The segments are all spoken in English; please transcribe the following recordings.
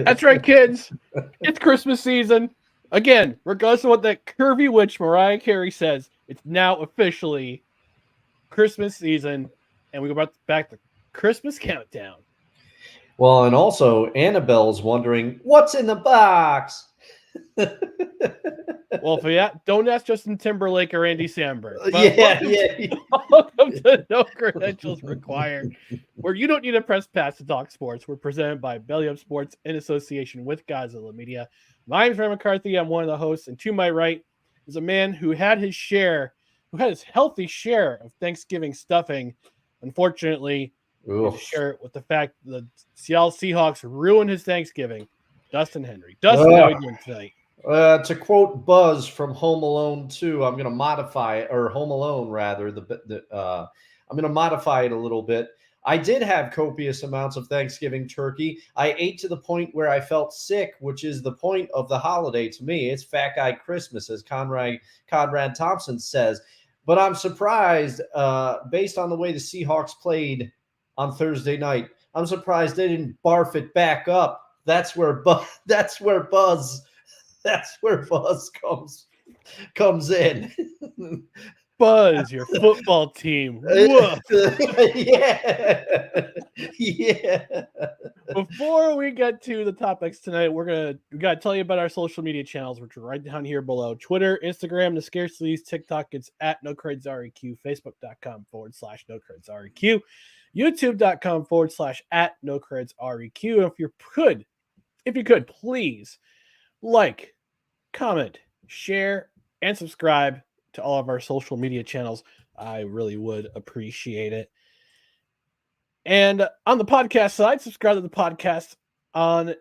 That's right, kids. It's Christmas season. Again, regardless of what that curvy witch Mariah Carey says, it's now officially Christmas season, and we go back to Christmas countdown. Well, and also Annabelle's wondering what's in the box. Well, for that, don't ask Justin Timberlake or Andy Samberg. Welcome to No Credentials Required, where you don't need a press pass to talk sports. We're presented by Belly Up Sports in association with Gozilla Media. My name is Ray McCarthy. I'm one of the hosts, and to my right is a man who had his healthy share of Thanksgiving stuffing. Unfortunately, to share it with the fact that the Seattle Seahawks ruined his Thanksgiving. Dustin Henry. Dustin, how are you doing tonight? To quote Buzz from Home Alone 2, I'm going to modify it, or Home Alone rather. I'm going to modify it a little bit. I did have copious amounts of Thanksgiving turkey. I ate to the point where I felt sick, which is the point of the holiday to me. It's Fat Guy Christmas, as Conrad Thompson says. But I'm surprised, based on the way the Seahawks played on Thursday night, I'm surprised they didn't barf it back up. That's where Buzz comes in. Buzz, your football team. Yeah. Before we get to the topics tonight, we got to tell you about our social media channels, which are right down here below. Twitter, Instagram, the Scarcely Used TikTok, it's at NoCredsREQ, Facebook.com/NoCredsREQ, YouTube.com/at NoCredsREQ. If you could, please like, comment, share, and subscribe to all of our social media channels. I really would appreciate it. And on the podcast side, subscribe to the podcast on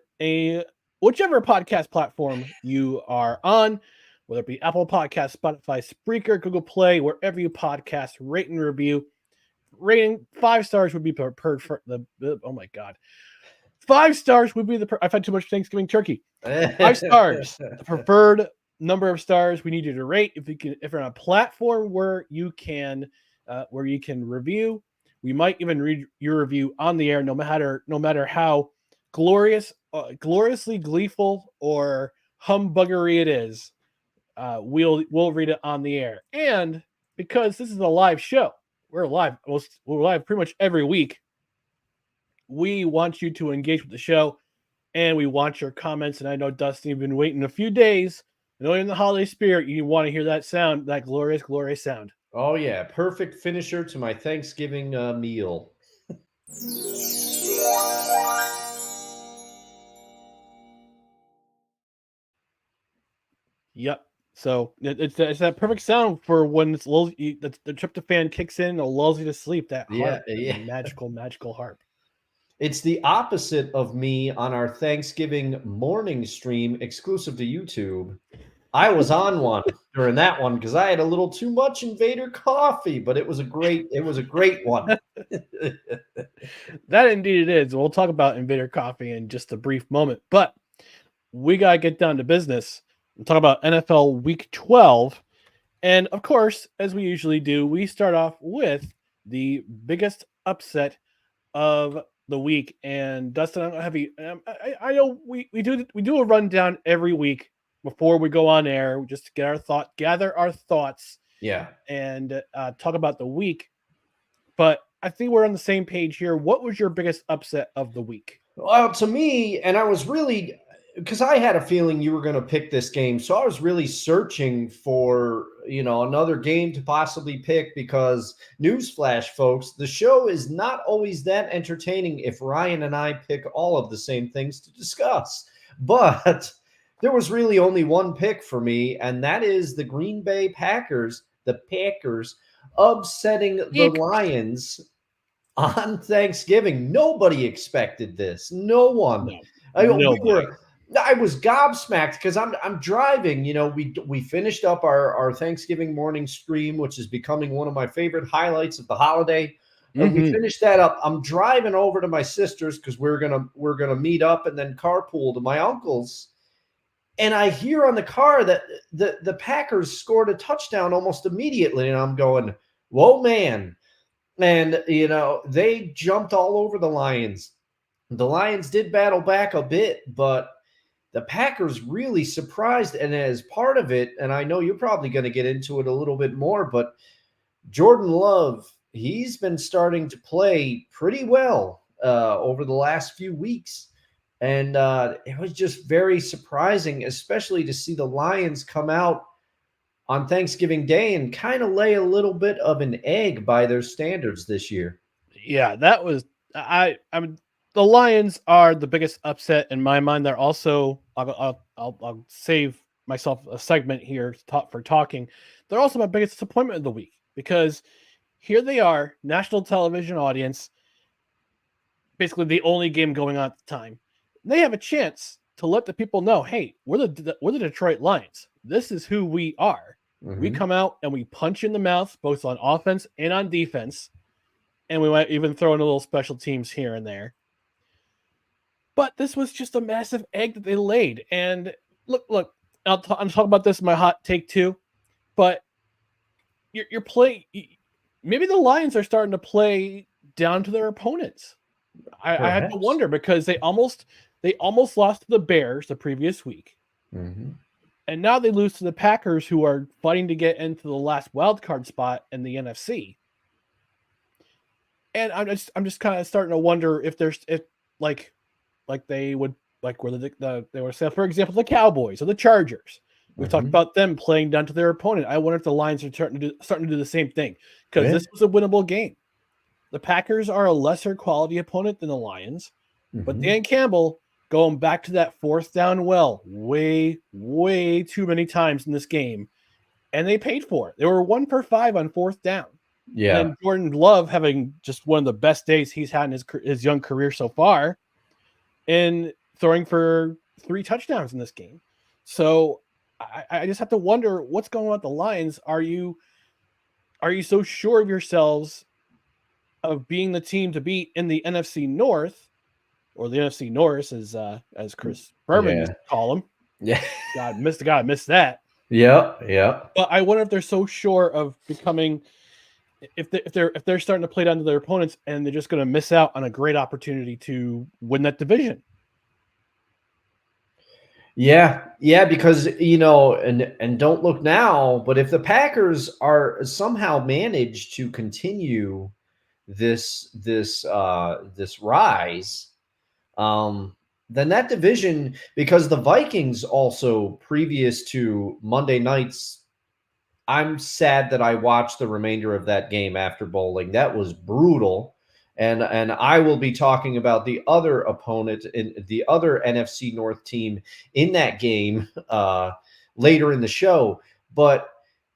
whichever podcast platform you are on, whether it be Apple Podcasts, Spotify, Spreaker, Google Play, wherever you podcast, rate and review. Rating 5 stars would be preferred for oh my God. 5 stars would be I've had too much Thanksgiving turkey. 5 stars, the preferred number of stars we need you to rate. If you're on a platform where you can review, we might even read your review on the air, no matter how gloriously gleeful or humbuggery it is. We'll read it on the air. And because this is a live show, we're live pretty much every week. We want you to engage with the show, and we want your comments. And I know, Dustin, you've been waiting a few days. I know in the holiday spirit, you want to hear that sound, that glorious, glorious sound. Oh, yeah. Perfect finisher to my Thanksgiving meal. Yep. So it's that perfect sound for when the tryptophan kicks in and lulls you to sleep. That harp, magical harp. It's the opposite of me on our Thanksgiving morning stream exclusive to YouTube. I was on one during that one because I had a little too much Invader coffee, but it was a great one. That indeed it is. We'll talk about Invader coffee in just a brief moment, but we got to get down to business. We'll talk about NFL Week 12. And of course, as we usually do, we start off with the biggest upset of the week. And Dustin, I don't have you. I know we do a rundown every week before we go on air, just to gather our thoughts, Yeah. and talk about the week. But I think we're on the same page here. What was your biggest upset of the week? Well, to me, and I was really, because I had a feeling you were going to pick this game, so I was really searching for another game to possibly pick, because newsflash, folks, the show is not always that entertaining if Ryan and I pick all of the same things to discuss. But there was really only one pick for me, and that is the Green Bay Packers, the Packers upsetting the Lions on Thanksgiving. Nobody expected this. No one. No, nobody. I was gobsmacked because I'm driving. We finished up our Thanksgiving morning stream, which is becoming one of my favorite highlights of the holiday. We finished that up. I'm driving over to my sister's because we're gonna meet up and then carpool to my uncle's. And I hear on the car that the Packers scored a touchdown almost immediately, and I'm going, "Whoa, man!" And, they jumped all over the Lions. The Lions did battle back a bit, but the Packers really surprised. And as part of it, and I know you're probably going to get into it a little bit more, but Jordan Love, he's been starting to play pretty well over the last few weeks. And it was just very surprising, especially to see the Lions come out on Thanksgiving Day and kind of lay a little bit of an egg by their standards this year. Yeah, that was I mean, the Lions are the biggest upset in my mind. They're also I'll save myself a segment here for talking. They're also my biggest disappointment of the week, because here they are, national television audience, basically the only game going on at the time. They have a chance to let the people know, hey, we're the Detroit Lions. This is who we are. Mm-hmm. We come out and we punch in the mouth, both on offense and on defense, and we might even throw in a little special teams here and there. But this was just a massive egg that they laid. And look, I'm talking about this in my hot take too, but you're playing. Maybe the Lions are starting to play down to their opponents. I had to wonder, because they almost lost to the Bears the previous week. Mm-hmm. And now they lose to the Packers, who are fighting to get into the last wild card spot in the NFC. And I'm just kind of starting to wonder if they would, like, where they were saying, for example, the Cowboys or the Chargers. We've talked about them playing down to their opponent. I wonder if the Lions are starting to do the same thing, because this was a winnable game. The Packers are a lesser quality opponent than the Lions, but Dan Campbell going back to that fourth down way too many times in this game, and they paid for it. They were 1 for 5 on fourth down. Yeah, and Jordan Love having just one of the best days he's had in his young career so far, and throwing for 3 touchdowns in this game. So I just have to wonder what's going on with the Lions. Are you so sure of yourselves of being the team to beat in the NFC North, or the NFC North, as Chris Berman used to call them? Yeah, God missed that. Yeah. But I wonder if they're so sure of becoming, if they're starting to play down to their opponents, and they're just going to miss out on a great opportunity to win that division. Yeah, because and don't look now, but if the Packers are somehow managed to continue this rise, then that division, because the Vikings also, previous to Monday nights, I'm sad that I watched the remainder of that game after bowling. That was brutal. And I will be talking about the other opponent in the other NFC North team in that game later in the show. But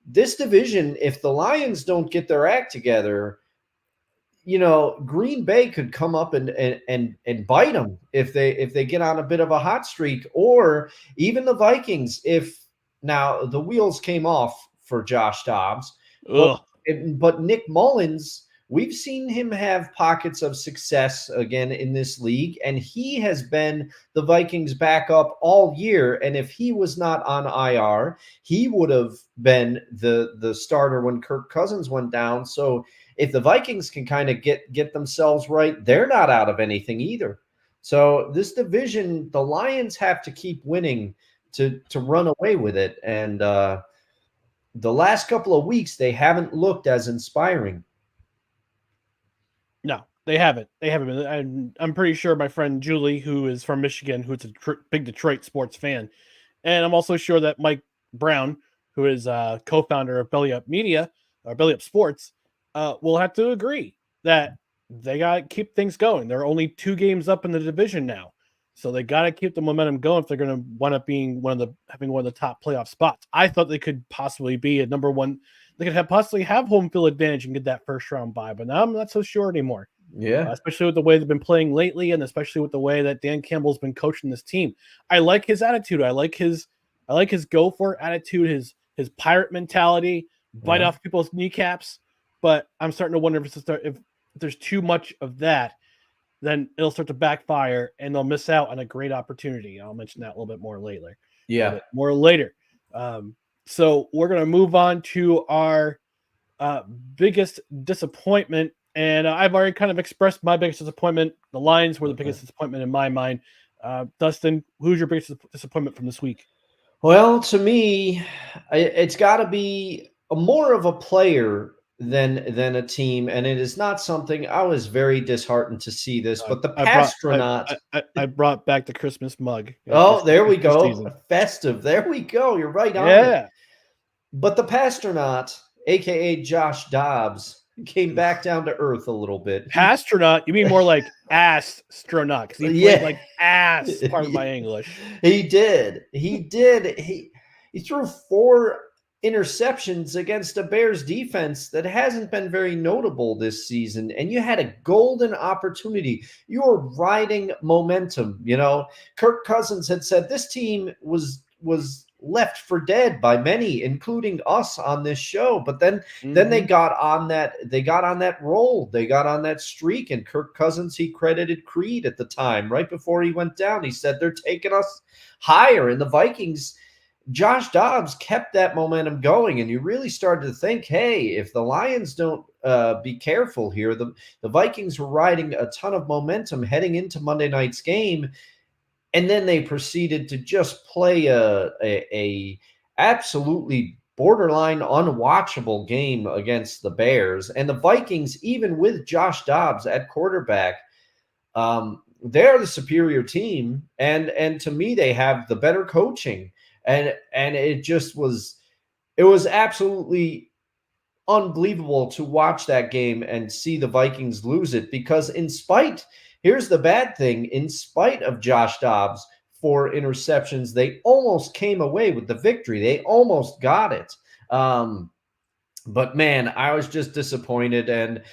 this division, if the Lions don't get their act together, Green Bay could come up and bite them if they get on a bit of a hot streak, or even the Vikings. If now the wheels came off for Josh Dobbs, but Nick Mullins we've seen him have pockets of success again in this league, and he has been the Vikings backup all year. And if he was not on IR, he would have been the starter when Kirk Cousins went down. So if the Vikings can kind of get themselves right, they're not out of anything either. So this division, the Lions have to keep winning to run away with it. And the last couple of weeks, they haven't looked as inspiring. No, they haven't. They haven't been. I'm pretty sure my friend Julie, who is from Michigan, who's a big Detroit sports fan, and I'm also sure that Mike Brown, who is co-founder of Belly Up Media or Belly Up Sports, will have to agree that they got to keep things going. They're only 2 games up in the division now, so they got to keep the momentum going if they're going to wind up being having one of the top playoff spots. I thought they could possibly be a number 1. They could possibly have home field advantage and get that first round bye, but now I'm not so sure anymore. Yeah, especially with the way they've been playing lately, and especially with the way that Dan Campbell's been coaching this team. I like his attitude. I like his go for it attitude. His pirate mentality, bite off people's kneecaps. But I'm starting to wonder if there's too much of that, then it'll start to backfire, and they'll miss out on a great opportunity. I'll mention that a little bit more later. More later. So we're going to move on to our biggest disappointment. And I've already kind of expressed my biggest disappointment. The Lions were the biggest disappointment in my mind. Dustin, who's your biggest disappointment from this week? Well, to me, it's got to be more of a player than a team, and it is not something. I was very disheartened to see this, but the Pastronaut. I brought back the Christmas mug. Oh, there we go. Festive. There we go. You're right on. Yeah. But the Pastronaut, aka Josh Dobbs, came back down to earth a little bit. Astronaut? You mean more like astronaut? Because he played like ass, part of my English. He did. He threw 4 interceptions against a Bears defense that hasn't been very notable this season. And you had a golden opportunity. You were riding momentum. You know, Kirk Cousins had said this team was left for dead by many, including us on this show. But then they got on that roll. They got on that streak. And Kirk Cousins, he credited Creed at the time, right before he went down. He said they're taking us higher. And the Vikings, Josh Dobbs kept that momentum going. And you really started to think, hey, if the Lions don't be careful here, the Vikings were riding a ton of momentum heading into Monday night's game. And then they proceeded to just play a absolutely borderline unwatchable game against the Bears. And the Vikings, even with Josh Dobbs at quarterback, they're the superior team. And to me, they have the better coaching. And it was absolutely unbelievable to watch that game and see the Vikings lose it, because here's the bad thing. In spite of Josh Dobbs' 4 interceptions, they almost came away with the victory. They almost got it. But man, I was just disappointed. And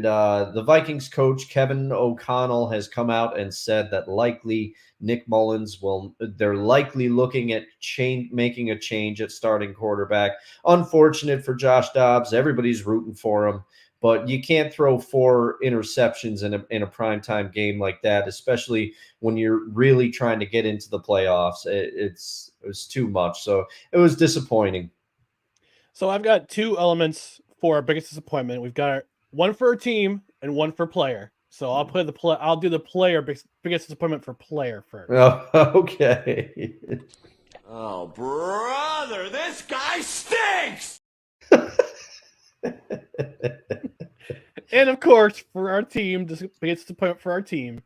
the Vikings coach, Kevin O'Connell, has come out and said that likely Nick Mullins they're likely looking at making a change at starting quarterback. Unfortunate for Josh Dobbs. Everybody's rooting for him. But you can't throw 4 interceptions in a primetime game like that, especially when you're really trying to get into the playoffs. It was too much. So it was disappointing. So I've got 2 elements for our biggest disappointment. We've got one for a team and one for player. So I'll do the player biggest disappointment for player first. Oh, okay. Oh, brother, this guy stinks! And of course, for our team, this biggest disappointment for our team.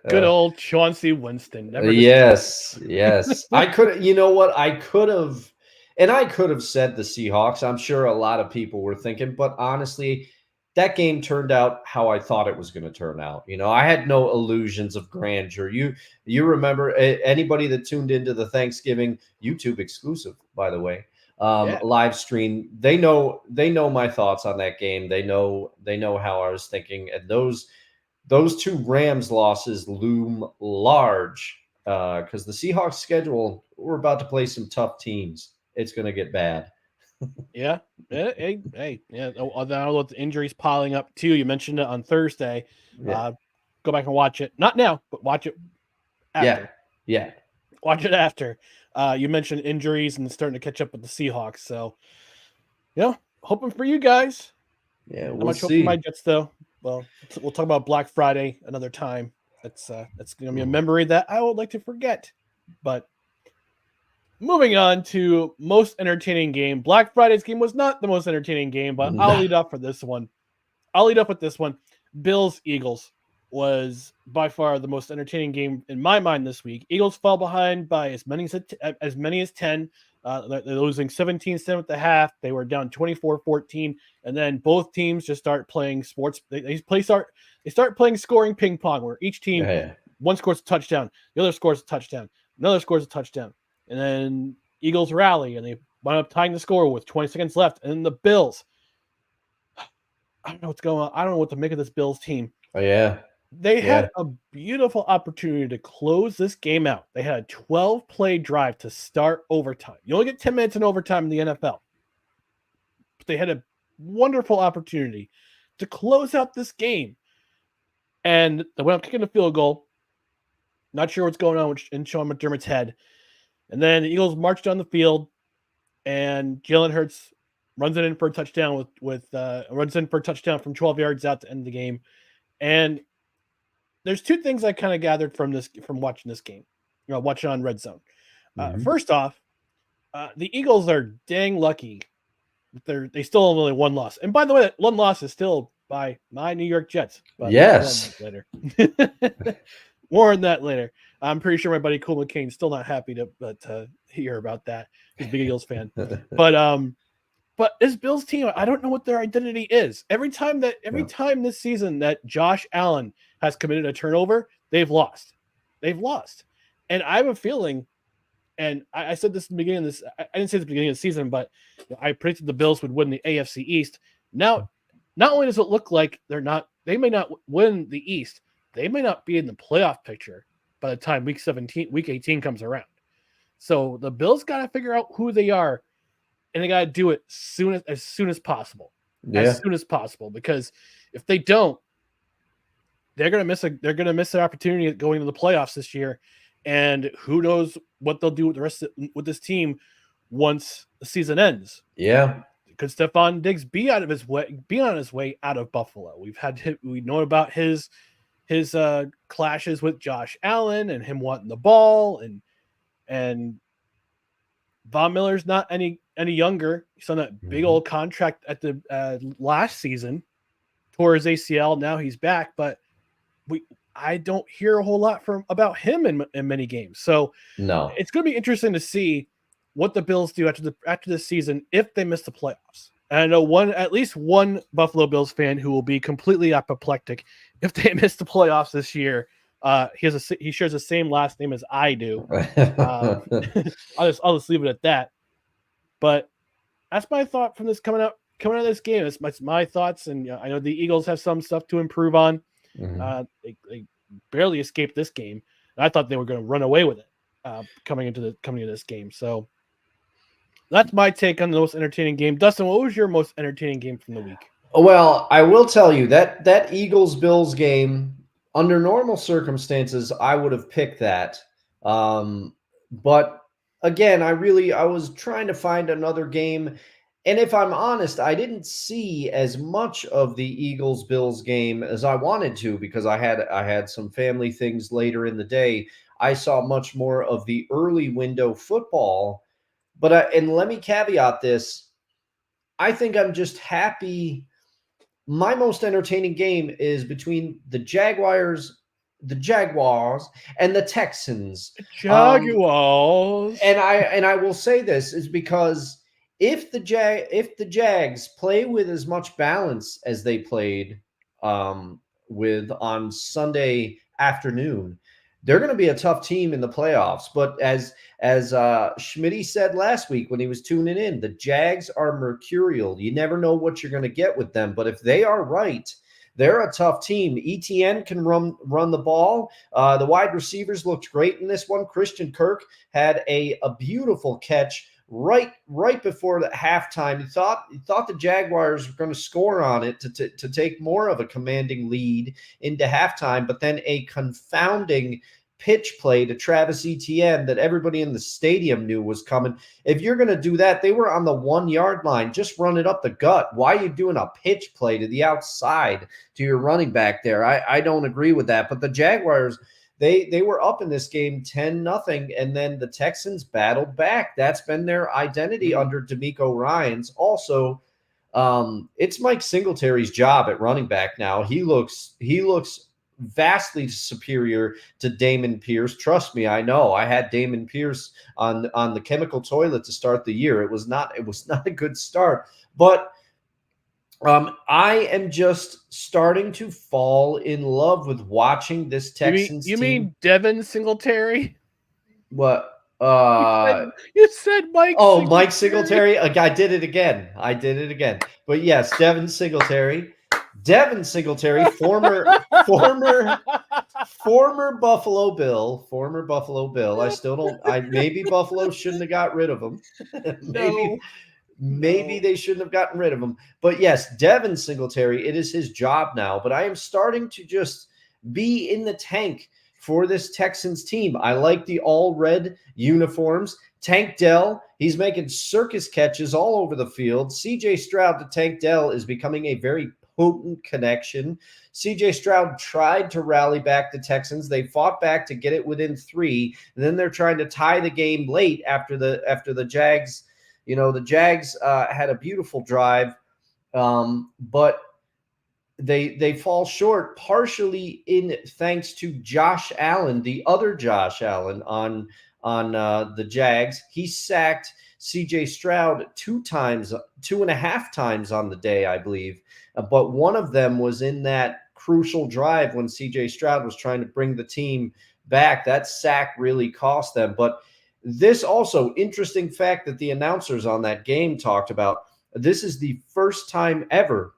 Good old Chauncey Winston. Yes. I could have said the Seahawks. I'm sure a lot of people were thinking, but honestly, that game turned out how I thought it was going to turn out. You know, I had no illusions of grandeur. You remember, anybody that tuned into the Thanksgiving YouTube exclusive, by the way, live stream. They know my thoughts on that game. They know how I was thinking, and those two Rams losses loom large because the Seahawks schedule, we're about to play some tough teams. It's going to get bad. Yeah. Hey. Yeah. Now with the injuries piling up too. You mentioned it on Thursday. Yeah. Go back and watch it. Not now, but watch it after. Yeah. Watch it after. You mentioned injuries and starting to catch up with the Seahawks. So, hoping for you guys. Yeah, Not we'll much hope see. for my Jets though. Well, we'll talk about Black Friday another time. That's going to be a memory that I would like to forget. But moving on to most entertaining game. Black Friday's game was not the most entertaining game, but I'll lead off for this one. I'll lead up with this one. Bills-Eagles was by far the most entertaining game in my mind this week. Eagles fell behind by as many as 10. They're losing 17-7 at the half. They were down 24-14, and then both teams just start playing sports. They start playing scoring ping pong, where each team one scores a touchdown, the other scores a touchdown, another scores a touchdown, and then Eagles rally and they wind up tying the score with 20 seconds left. And then the Bills, I don't know what's going on. I don't know what to make of this Bills team. Oh yeah. They had a beautiful opportunity to close this game out. They had a 12-play drive to start overtime. You only get 10 minutes in overtime in the NFL. But they had a wonderful opportunity to close out this game. And they went up kicking a field goal. Not sure what's going on in Sean McDermott's head. And then the Eagles marched down the field, and Jalen Hurts runs it in for a touchdown runs in for a touchdown from 12 yards out to end the game. And there's two things I kind of gathered from watching this game, watching on Red Zone. First off, the Eagles are dang lucky. They still have only one loss. And by the way, that one loss is still by my New York Jets. But yes. Later. More on that later. I'm pretty sure my buddy Cole McCain's still not happy to hear about that. He's a big Eagles fan. But this Bills team, I don't know what their identity is. Every time this season that Josh Allen has committed a turnover, they've lost. And I have a feeling, and I said this at the beginning of this, I didn't say at the beginning of the season, but I predicted the Bills would win the AFC East. Now, not only does it look like they may not win the East, they may not be in the playoff picture by the time week 18 comes around. So the Bills got to figure out who they are, and they got to do it as soon as possible. As soon as possible, because if they don't, they're going to miss their opportunity at going to the playoffs this year. And who knows what they'll do with this team once the season ends. Yeah. Could Stephon Diggs be on his way out of Buffalo? We know about his clashes with Josh Allen and him wanting the ball, and Von Miller's not any younger. He's on that big old contract at the last season, tore his ACL. Now he's back, but I don't hear a whole lot about him in many games. So no, it's going to be interesting to see what the Bills do after this season if they miss the playoffs. And I know at least one Buffalo Bills fan who will be completely apoplectic if they miss the playoffs this year. He shares the same last name as I do. I'll just leave it at that. But that's my thought from this coming out of this game. It's my thoughts, and I know the Eagles have some stuff to improve on. They barely escaped this game, and I thought they were going to run away with it coming into this game. So that's my take on the most entertaining game. Dustin, what was your most entertaining game from the week? Well, I will tell you that Eagles-Bills game, under normal circumstances, I would have picked that. But again, I was trying to find another game. And if I'm honest, I didn't see as much of the Eagles-Bills game as I wanted to, because I had some family things later in the day. I saw much more of the early window football. But and let me caveat this. I think I'm just happy. My most entertaining game is between the Jaguars and the Texans. Jaguars. And I will say this is because if the Jags play with as much balance as they played with on Sunday afternoon, they're going to be a tough team in the playoffs. But as Schmitty said last week when he was tuning in, the Jags are mercurial. You never know what you're going to get with them. But if they are right, they're a tough team. ETN can run the ball. The wide receivers looked great in this one. Christian Kirk had a beautiful catch right before the halftime. He thought the Jaguars were going to score on it to take more of a commanding lead into halftime, but then a confounding pitch play to Travis Etienne that everybody in the stadium knew was coming. If you're going to do that, they were on the 1 yard line. Just run it up the gut. Why are you doing a pitch play to the outside to your running back there? I don't agree with that. But the Jaguars, they were up in this game 10-0, and then the Texans battled back. That's been their identity under DeMeco Ryans. Also, it's Mike Singletary's job at running back now. He looks vastly superior to Damon Pierce. Trust me, I know. I had Damon Pierce on the chemical toilet to start the year. It was not a good start, but I am just starting to fall in love with watching this Texans team. You mean Devin Singletary? What? You said Mike. Oh, Singletary. Mike Singletary. I did it again. But yes, Devin Singletary. Devin Singletary, former Buffalo Bill. Maybe Buffalo shouldn't have got rid of him. Maybe they shouldn't have gotten rid of him. But yes, Devin Singletary, it is his job now. But I am starting to just be in the tank for this Texans team. I like the all red uniforms. Tank Dell, he's making circus catches all over the field. CJ Stroud to Tank Dell is becoming a very potent connection. CJ Stroud tried to rally back the Texans. They fought back to get it within 3. And then they're trying to tie the game late after the Jags. The Jags had a beautiful drive, but they fall short partially in thanks to Josh Allen, the other Josh Allen on the Jags. He sacked CJ Stroud 2.5 times on the day, I believe. But one of them was in that crucial drive when CJ Stroud was trying to bring the team back. That sack really cost them. But this also interesting fact that the announcers on that game talked about, this is the first time ever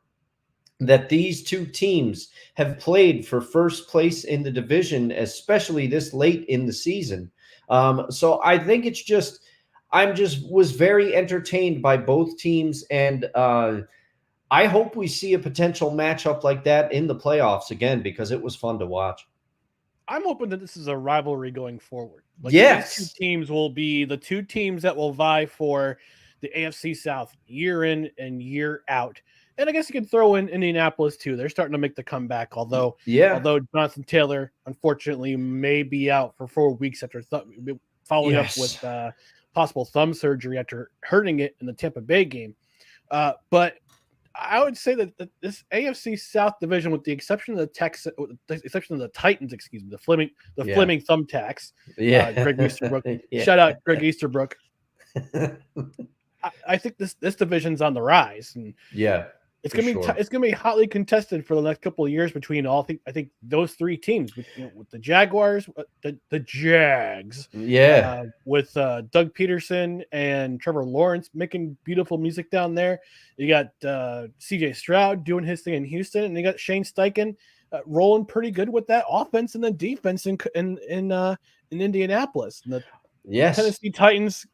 that these two teams have played for first place in the division, especially this late in the season. So I think was very entertained by both teams, and I hope we see a potential matchup like that in the playoffs again, because it was fun to watch. I'm hoping that this is a rivalry going forward. Yes. These two teams will be the two teams that will vie for the AFC South year in and year out. And I guess you can throw in Indianapolis too. They're starting to make the comeback, although Jonathan Taylor, unfortunately, may be out for 4 weeks after following up with possible thumb surgery after hurting it in the Tampa Bay game. But I would say that this AFC South division, with the exception of the Titans, the Fleming thumbtacks, Greg Easterbrook. Shout out Greg Easterbrook. I think this division's on the rise, and it's gonna be hotly contested for the next couple of years between I think those three teams, with the Jaguars, the Jags, with Doug Peterson and Trevor Lawrence making beautiful music down there. You got CJ Stroud doing his thing in Houston, and you got Shane Steichen rolling pretty good with that offense and the defense in Indianapolis. And the Tennessee Titans.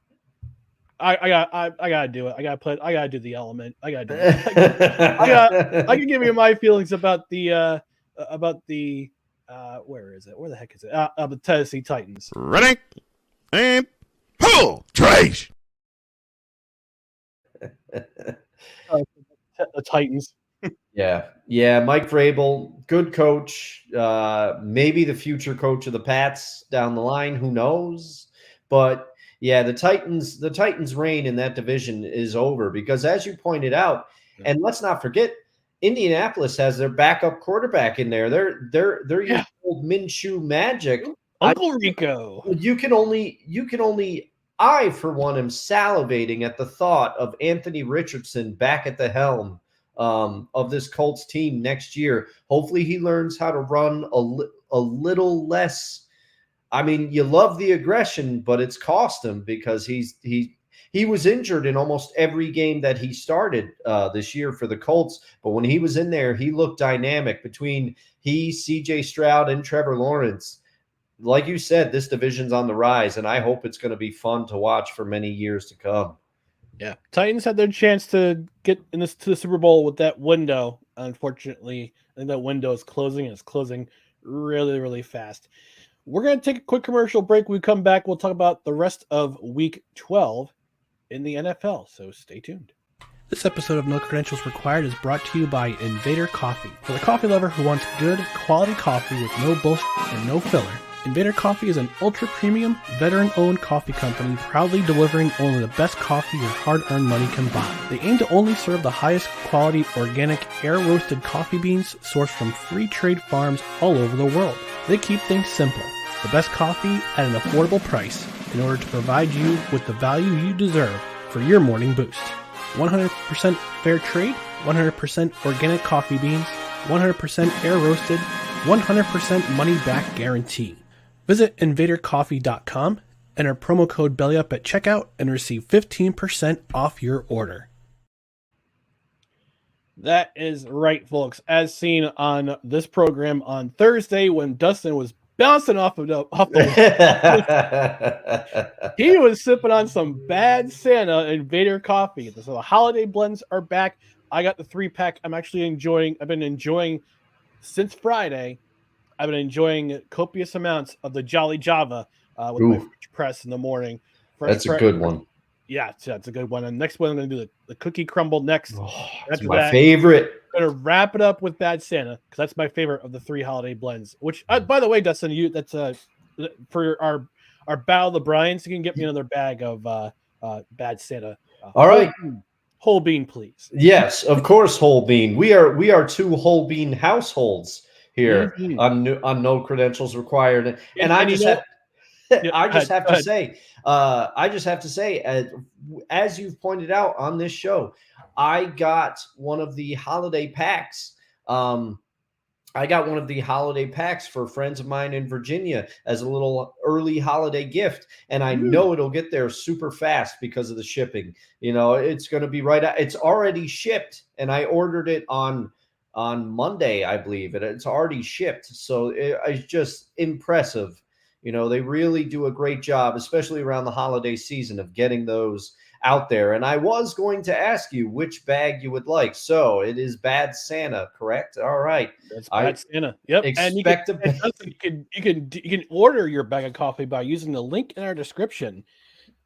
I gotta do it. I gotta do the element. I gotta do it. I can give you my feelings about the where is it? Where the heck is it? The Tennessee Titans. Ready and pull trace. The Titans. Yeah. Mike Vrabel, good coach. Maybe the future coach of the Pats down the line. Who knows? But yeah, the Titans' reign in that division is over, because, as you pointed out, and let's not forget, Indianapolis has their backup quarterback in there. They're your old Minshew magic. Uncle Rico. You can only I, for one, am salivating at the thought of Anthony Richardson back at the helm of this Colts team next year. Hopefully he learns how to run a little less I mean, you love the aggression, but it's cost him because he was injured in almost every game that he started this year for the Colts. But when he was in there, he looked dynamic between he, C.J. Stroud, and Trevor Lawrence. Like you said, this division's on the rise, and I hope it's going to be fun to watch for many years to come. Yeah, Titans had their chance to get to the Super Bowl with that window. Unfortunately, I think that window is closing, and it's closing really, really fast. We're going to take a quick commercial break. When we come back, we'll talk about the rest of Week 12 in the NFL, so stay tuned. This episode of No Credentials Required is brought to you by Invader Coffee. For the coffee lover who wants good, quality coffee with no bullshit and no filler, Invader Coffee is an ultra-premium, veteran-owned coffee company proudly delivering only the best coffee your hard-earned money can buy. They aim to only serve the highest quality, organic, air-roasted coffee beans sourced from free trade farms all over the world. They keep things simple. The best coffee at an affordable price in order to provide you with the value you deserve for your morning boost. 100% fair trade, 100% organic coffee beans, 100% air-roasted, 100% money-back guarantee. Visit invadercoffee.com, enter promo code BELLYUP at checkout, and receive 15% off your order. That is right, folks. As seen on this program on Thursday when Dustin was bouncing off the he was sipping on some Bad Santa Invader coffee. So the holiday blends are back. I got the 3-pack. I've been enjoying since Friday. I've been enjoying copious amounts of the Jolly Java with my French press in the morning. That's a good one. Yeah, it's a good one. And next one, I'm going to do the cookie crumble next. Oh, that's my favorite. I'm going to wrap it up with Bad Santa because that's my favorite of the 3 holiday blends. Which, by the way, Dustin, that's for our Battle of the Bryans. You can get me another bag of Bad Santa. All right. Whole bean, please. Yes, of course, whole bean. We are 2 whole bean households here on No Credentials Required, and I just have to say, as you've pointed out on this show, I got one of the holiday packs. I got one of the holiday packs for friends of mine in Virginia as a little early holiday gift. And I know it'll get there super fast because of the shipping. You know, it's going to be right out. It's already shipped, and I ordered it on Monday, I believe, and it's already shipped. So it's just impressive. You know, they really do a great job, especially around the holiday season, of getting those out there. And I was going to ask you which bag you would like. So it is Bad Santa, correct? All right. That's Bad Santa. Yep. And you can order your bag of coffee by using the link in our description,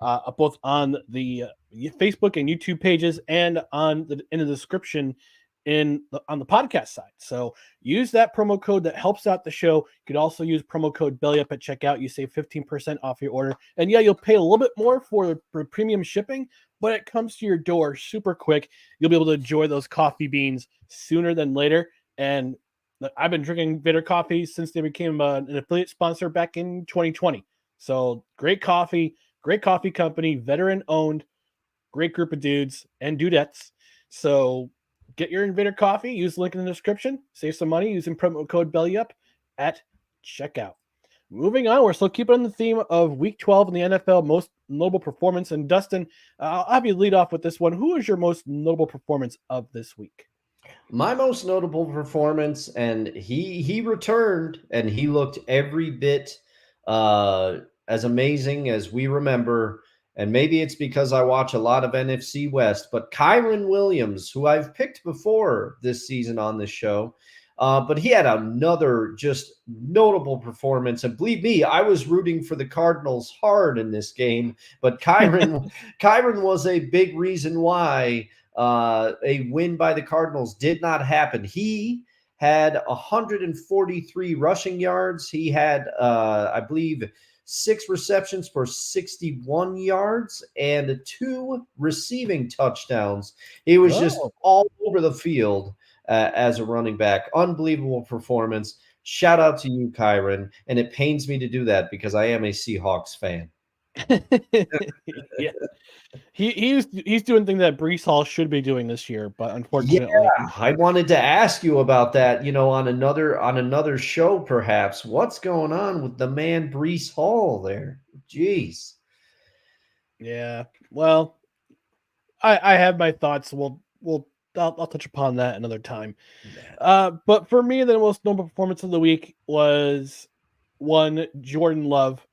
both on the Facebook and YouTube pages and in the description on the podcast side. So use that promo code that helps out the show. You could also use promo code BELLYUP at checkout. You save 15% off your order. And yeah, you'll pay a little bit more for premium shipping, but it comes to your door super quick. You'll be able to enjoy those coffee beans sooner than later. And I've been drinking Bitter Coffee since they became an affiliate sponsor back in 2020. So great coffee company, veteran owned, great group of dudes and dudettes. So get your Invader Coffee. Use the link in the description. Save some money using promo code BELLYUP at checkout. Moving on, we're still keeping on the theme of Week 12 in the NFL, most notable performance. And Dustin, I'll have you lead off with this one. Who is your most notable performance of this week? My most notable performance, and he returned, and he looked every bit as amazing as we remember. And maybe it's because I watch a lot of NFC West, but Kyren Williams, who I've picked before this season on this show, but he had another just notable performance. And believe me, I was rooting for the Cardinals hard in this game, but Kyren was a big reason why a win by the Cardinals did not happen. He had 143 rushing yards. He had, I believe, 6 receptions for 61 yards and 2 receiving touchdowns. He was just all over the field as a running back. Unbelievable performance. Shout out to you, Kyren. And it pains me to do that because I am a Seahawks fan. Yeah. he's doing things that Breece Hall should be doing this year, but unfortunately, Yeah, I wanted to ask you about that, on another show, perhaps. What's going on with the man Breece Hall there? Jeez. yeah. Well, I have my thoughts. I'll touch upon that another time. But for me, the most notable performance of the week was one Jordan Love,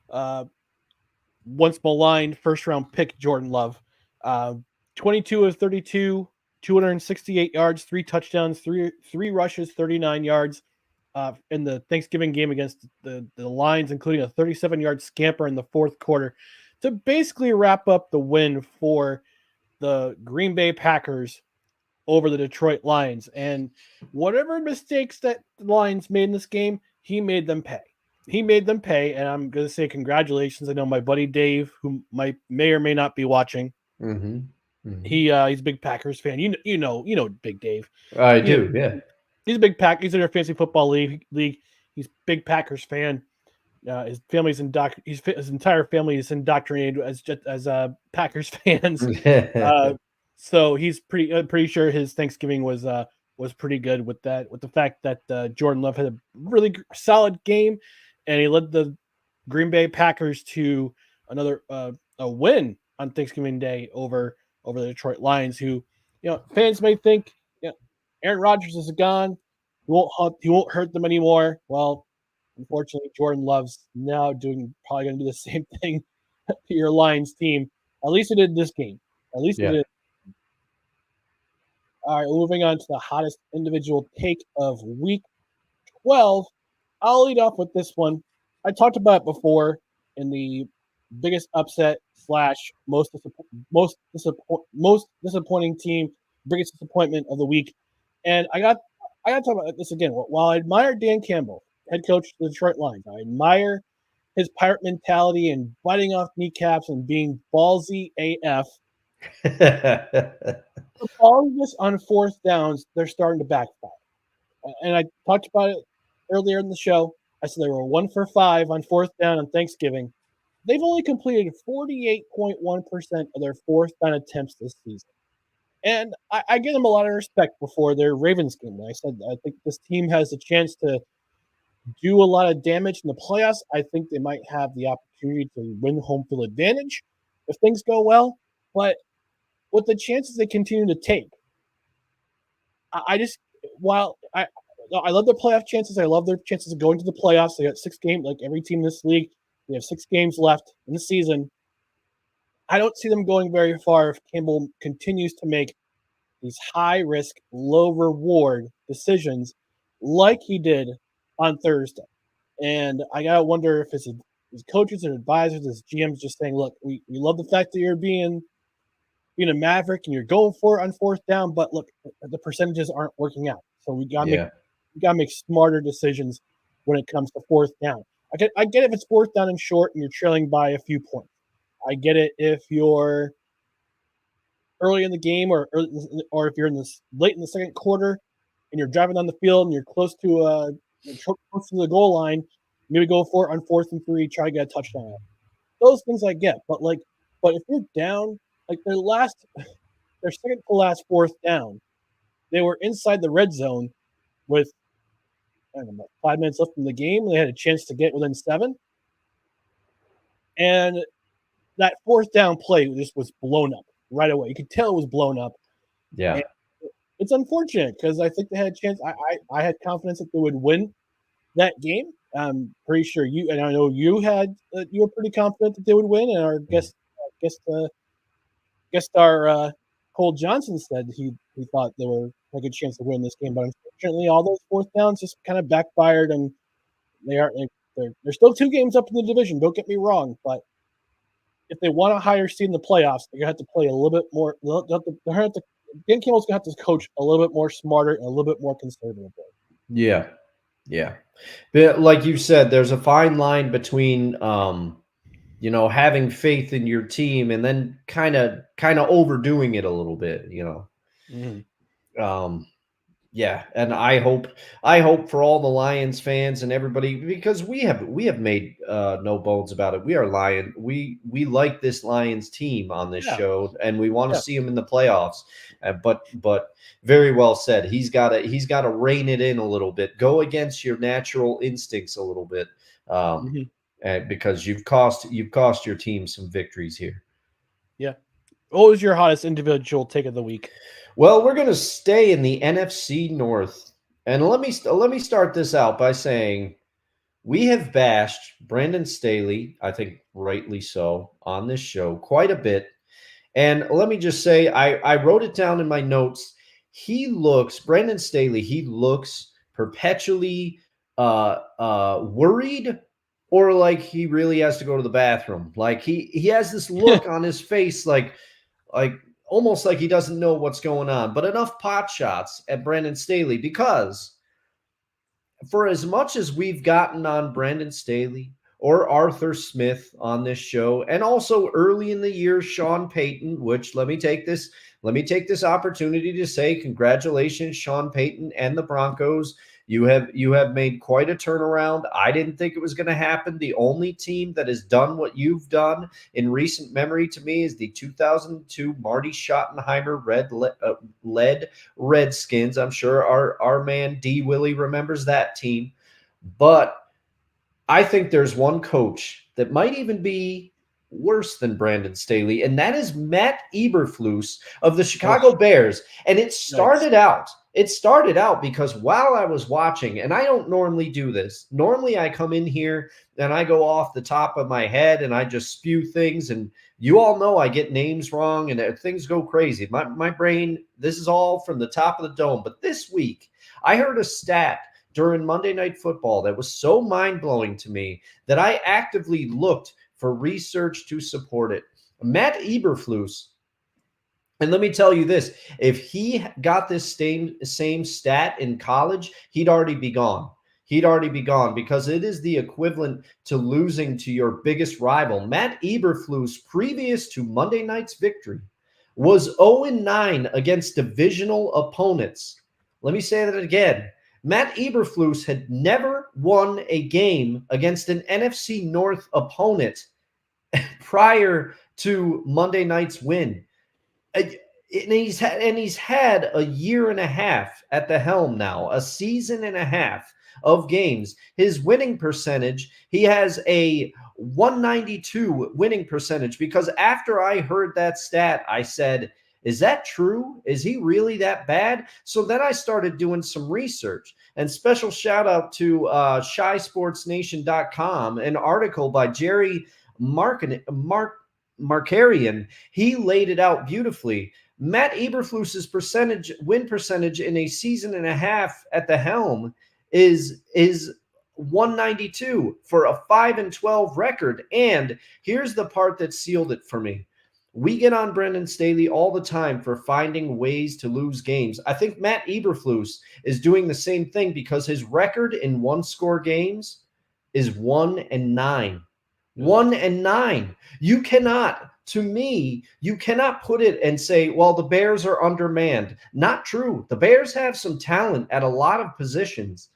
once maligned first round pick Jordan Love, 22 of 32, 268 yards, 3 touchdowns, three rushes, 39 yards. In the Thanksgiving game against the Lions, including a 37-yard scamper in the fourth quarter to basically wrap up the win for the Green Bay Packers over the Detroit Lions. And whatever mistakes that the Lions made in this game, he made them pay. And I'm going to say congratulations. I know my buddy Dave, who may or may not be watching. Mm-hmm. Mm-hmm. He's a big Packers fan. You know Big Dave. I do, yeah. He's a big He's in our fantasy football league. He's a big Packers fan. His entire family is indoctrinated as Packers fans. So he's pretty sure his Thanksgiving was pretty good with that, with the fact that Jordan Love had a really solid game, and he led the Green Bay Packers to another a win on Thanksgiving Day over the Detroit Lions, who fans may think Aaron Rodgers is gone, he won't hurt them anymore. Well, unfortunately, Jordan Love's now probably going to do the same thing to your Lions team. At least he did this game. He did. All right, moving on to the hottest individual take of week 12. I'll lead off with this one. I talked about it before in the biggest upset / most disappointing team, biggest disappointment of the week. And I got to talk about this again. While I admire Dan Campbell, head coach of the Detroit Lions, I admire his pirate mentality and biting off kneecaps and being ballsy AF. The ballsiness on fourth downs, they're starting to backfire. And I talked about it earlier in the show. I said they were 1 for 5 on fourth down on Thanksgiving. They've only completed 48.1% of their fourth down attempts this season. And I give them a lot of respect before their Ravens game. I said I think this team has a chance to do a lot of damage in the playoffs. I think they might have the opportunity to win home field advantage if things go well. But with the chances they continue to take, I love their playoff chances. I love their chances of going to the playoffs. They got 6 games, like every team in this league. They have 6 games left in the season. I don't see them going very far if Campbell continues to make these high-risk, low-reward decisions like he did on Thursday. And I got to wonder if his coaches and advisors, his GMs just saying, look, we love the fact that you're being a maverick and you're going for it on fourth down, but look, the percentages aren't working out. So we got to make smarter decisions when it comes to fourth down. I get if it's fourth down and short and you're trailing by a few points. I get it if you're early in the game or if you're late in the second quarter and you're driving down the field and you're close to the goal line, maybe go for it on 4th and 3, try to get a touchdown. Those things I get, but if you're down, like their second to last fourth down, they were inside the red zone with 5 minutes left in the game, and they had a chance to get within 7. And that fourth down play just was blown up right away. You could tell it was blown up. Yeah. And it's unfortunate because I think they had a chance. I had confidence that they would win that game. I'm pretty sure and I know you were pretty confident that they would win. And our guest star Cole Johnson said he thought they were a good chance to win this game, but unfortunately, all those fourth downs just kind of backfired, and they're still 2 games up in the division. Don't get me wrong, but if they want a higher seed in the playoffs, they're gonna have to play a little bit more. Dan Campbell's gonna have to coach a little bit more smarter and a little bit more conservatively. Yeah. But like you said, there's a fine line between having faith in your team and then kind of overdoing it a little bit, Yeah, and I hope for all the Lions fans and everybody, because we have made no bones about it. We are Lion. We like this Lions team on this Yeah. show, and we want to Yeah. see them in the playoffs. But very well said. He's got to rein it in a little bit. Go against your natural instincts a little bit, Mhm. and because you've cost your team some victories here. Yeah. What was your hottest individual take of the week? Well, we're going to stay in the NFC North. And let me start this out by saying we have bashed Brandon Staley, I think rightly so, on this show quite a bit. And let me just say, I wrote it down in my notes. Brandon Staley, he looks perpetually worried, or like he really has to go to the bathroom. Like he has this look on his face like almost like he doesn't know what's going on. But enough pot shots at Brandon Staley, because for as much as we've gotten on Brandon Staley or Arthur Smith on this show, and also early in the year, Sean Payton, which let me take this opportunity to say congratulations, Sean Payton and the Broncos. You have made quite a turnaround. I didn't think it was going to happen. The only team that has done what you've done in recent memory to me is the 2002 Marty Schottenheimer led Redskins. I'm sure our man D. Willie remembers that team. But I think there's one coach that might even be worse than Brandon Staley, and that is Matt Eberflus of the Chicago Bears. And it started out because while I was watching, and I don't normally do this. Normally I come in here and I go off the top of my head and I just spew things, and you all know I get names wrong and things go crazy. My brain, this is all from the top of the dome. But this week I heard a stat during Monday Night Football that was so mind-blowing to me that I actively looked for research to support it. Matt Eberflus, and let me tell you this, if he got this same stat in college, he'd already be gone. He'd already be gone, because it is the equivalent to losing to your biggest rival. Matt Eberflus, previous to Monday night's victory, was 0-9 against divisional opponents. Let me say that again. Matt Eberflus had never won a game against an NFC North opponent prior to Monday night's win. And he's had a year and a half at the helm now, a season and a half of games. His winning percentage, he has a 192 winning percentage, because after I heard that stat, I said, is that true? Is he really that bad? So then I started doing some research, and special shout out to ShySportsNation.com, an article by Jerry Markarian. He laid it out beautifully. Matt Eberflus's win percentage in a season and a half at the helm is 192 for a 5-12 record. And here's the part that sealed it for me. We get on Brandon Staley all the time for finding ways to lose games. I think Matt Eberflus is doing the same thing, because his record in one-score games is 1-9. 1-9. You cannot put it and say, well, the Bears are undermanned. Not true. The Bears have some talent at a lot of positions.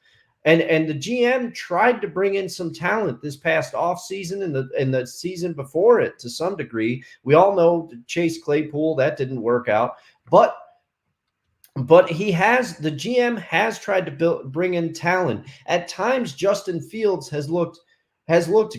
And the GM tried to bring in some talent this past offseason and the season before it to some degree. We all know Chase Claypool, that didn't work out. But the GM has tried to bring in talent. At times, Justin Fields has looked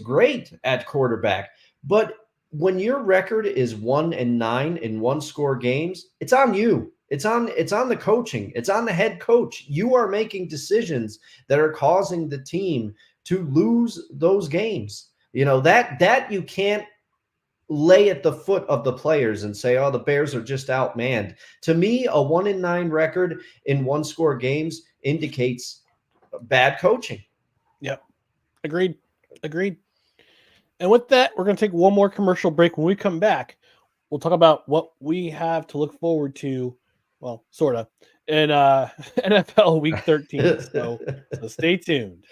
great at quarterback. But when your record is 1-9 in one-score games, it's on you. It's on the coaching. It's on the head coach. You are making decisions that are causing the team to lose those games. You know, that you can't lay at the foot of the players and say, oh, the Bears are just outmanned. To me, a 1-9 record in one-score games indicates bad coaching. Yep. Agreed. And with that, we're going to take one more commercial break. When we come back, we'll talk about what we have to look forward to. Well, sort of, in NFL Week 13. So stay tuned.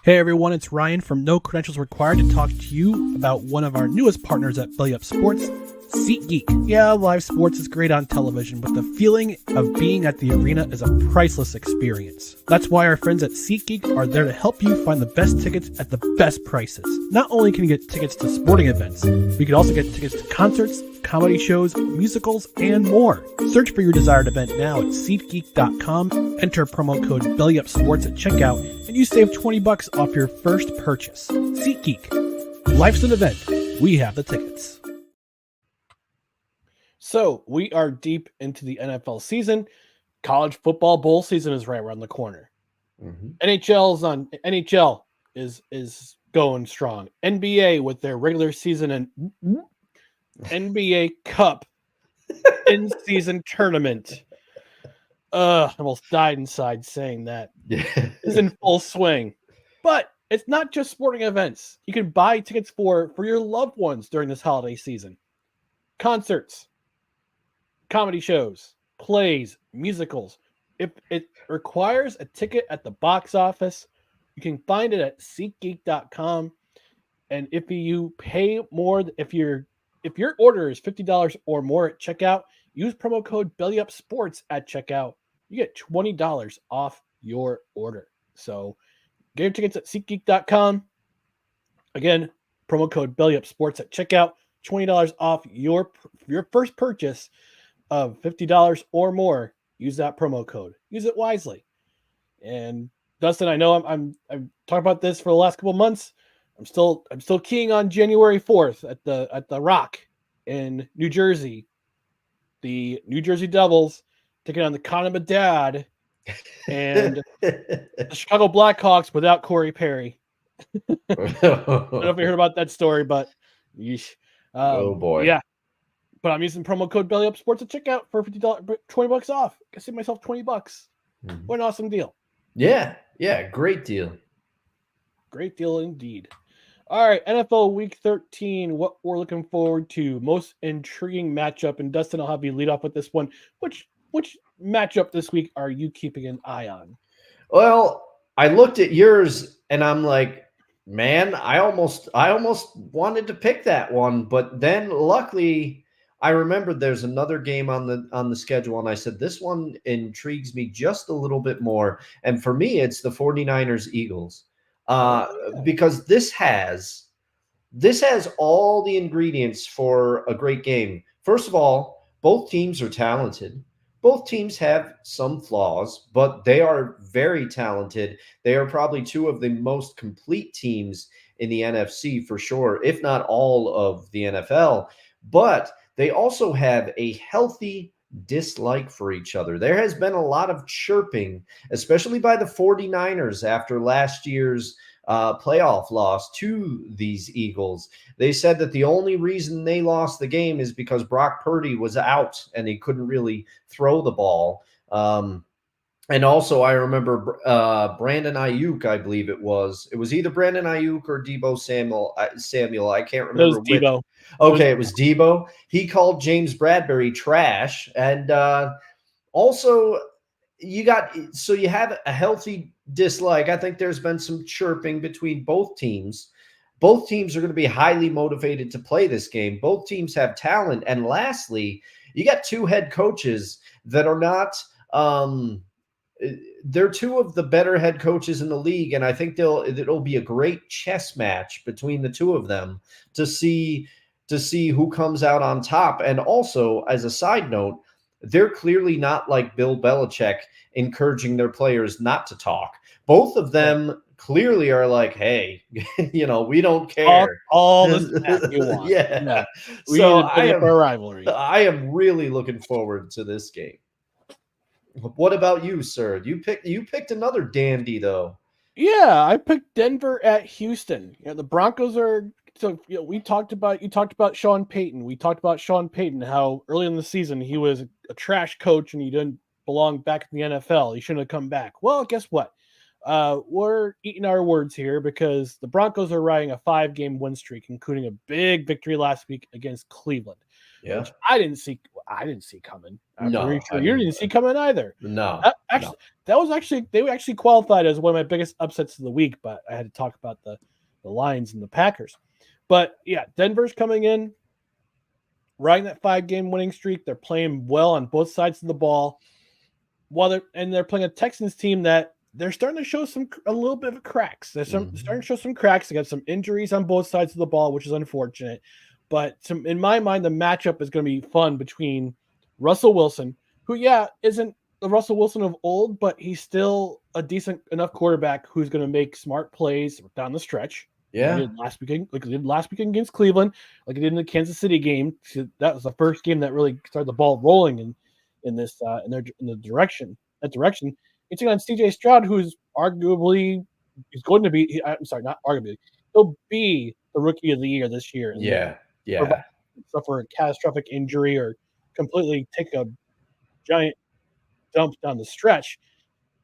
Hey, everyone. It's Ryan from No Credentials Required to talk to you about one of our newest partners at Belly Up Sports, SeatGeek. Yeah, live sports is great on television, but the feeling of being at the arena is a priceless experience. That's why our friends at SeatGeek are there to help you find the best tickets at the best prices. Not only can you get tickets to sporting events, but you can also get tickets to concerts, comedy shows, musicals, and more. Search for your desired event now at SeatGeek.com, enter promo code BellyUpSports at checkout, and you save $20 off your first purchase. SeatGeek. Life's an event. We have the tickets. So we are deep into the NFL season. College football bowl season is right around the corner. NHL is going strong. NBA with their regular season and NBA Cup in-season tournament. I almost died inside saying that. Is in full swing. But it's not just sporting events. You can buy tickets for your loved ones during this holiday season. Concerts, comedy shows, plays, musicals. If it requires a ticket at the box office, you can find it at SeatGeek.com. And if you pay more, if your order is $50 or more at checkout, use promo code BellyUpSports at checkout. You get $20 off your order. So get your tickets at SeatGeek.com. Again, promo code BellyUpSports at checkout. $20 off your first purchase of $50 or more. Use that promo code. Use it wisely. And Dustin, I know I'm talking about this for the last couple months. I'm still keying on January 4th at the Rock in New Jersey. The New Jersey Devils taking on the Connor Dad and the Chicago Blackhawks without Corey Perry. I don't know if you heard about that story, but yeesh. Oh boy. Yeah. But I'm using promo code BellyUpSports at checkout for $50, $20 off. I save myself $20. What an awesome deal. Yeah, great deal. Great deal indeed. All right, NFL Week 13, what we're looking forward to. Most intriguing matchup. And Dustin, I'll have you lead off with this one. Which matchup this week are you keeping an eye on? Well, I looked at yours and I'm like, man, I almost wanted to pick that one, but then luckily I remembered there's another game on the schedule, and I said this one intrigues me just a little bit more. And for me, it's the 49ers Eagles. Because this has all the ingredients for a great game. First of all, both teams are talented. Both teams have some flaws, but they are very talented. They are probably two of the most complete teams in the NFC for sure, if not all of the NFL. But they also have a healthy dislike for each other. There has been a lot of chirping, especially by the 49ers after last year's playoff loss to these Eagles. They said that the only reason they lost the game is because Brock Purdy was out and he couldn't really throw the ball. And also, I remember Brandon Ayuk, I believe it was either Brandon Ayuk or Deebo Samuel. I can't remember which. Deebo. Okay, it was Deebo. He called James Bradbury trash. And also, you have a healthy dislike. I think there's been some chirping between both teams. Both teams are going to be highly motivated to play this game. Both teams have talent. And lastly, you got two head coaches that are not they're two of the better head coaches in the league, and I think it'll be a great chess match between the two of them to see who comes out on top. And also, as a side note, they're clearly not like Bill Belichick encouraging their players not to talk. Both of them clearly are like, hey, we don't care. All this you want. Yeah. No. So I am a rivalry. I am really looking forward to this game. What about you, sir? You picked another dandy though. Yeah, I picked Denver at Houston. The Broncos are you talked about Sean Payton. We talked about Sean Payton, how early in the season he was a trash coach and he didn't belong back in the NFL. He shouldn't have come back. Well, guess what? We're eating our words here because the Broncos are riding a 5-game win streak, including a big victory last week against Cleveland. Yeah. Which I didn't see coming. I'm No, pretty sure you didn't see coming either. No. They actually qualified as one of my biggest upsets of the week, but I had to talk about the Lions and the Packers. But yeah, Denver's coming in. riding that 5-game winning streak. They're playing well on both sides of the ball. They're playing a Texans team that they're starting to show a little bit of cracks. They're starting to show some cracks. They got some injuries on both sides of the ball, which is unfortunate. But in my mind, the matchup is going to be fun between Russell Wilson, who, isn't the Russell Wilson of old, but he's still a decent enough quarterback who's going to make smart plays down the stretch. Yeah. Like he did last weekend against Cleveland, like he did in the Kansas City game. So that was the first game that really started the ball rolling in the direction. It's on CJ Stroud, who's arguably going to be. I'm sorry, not arguably. He'll be the rookie of the year this year. Yeah. Suffer a catastrophic injury or completely take a giant dump down the stretch.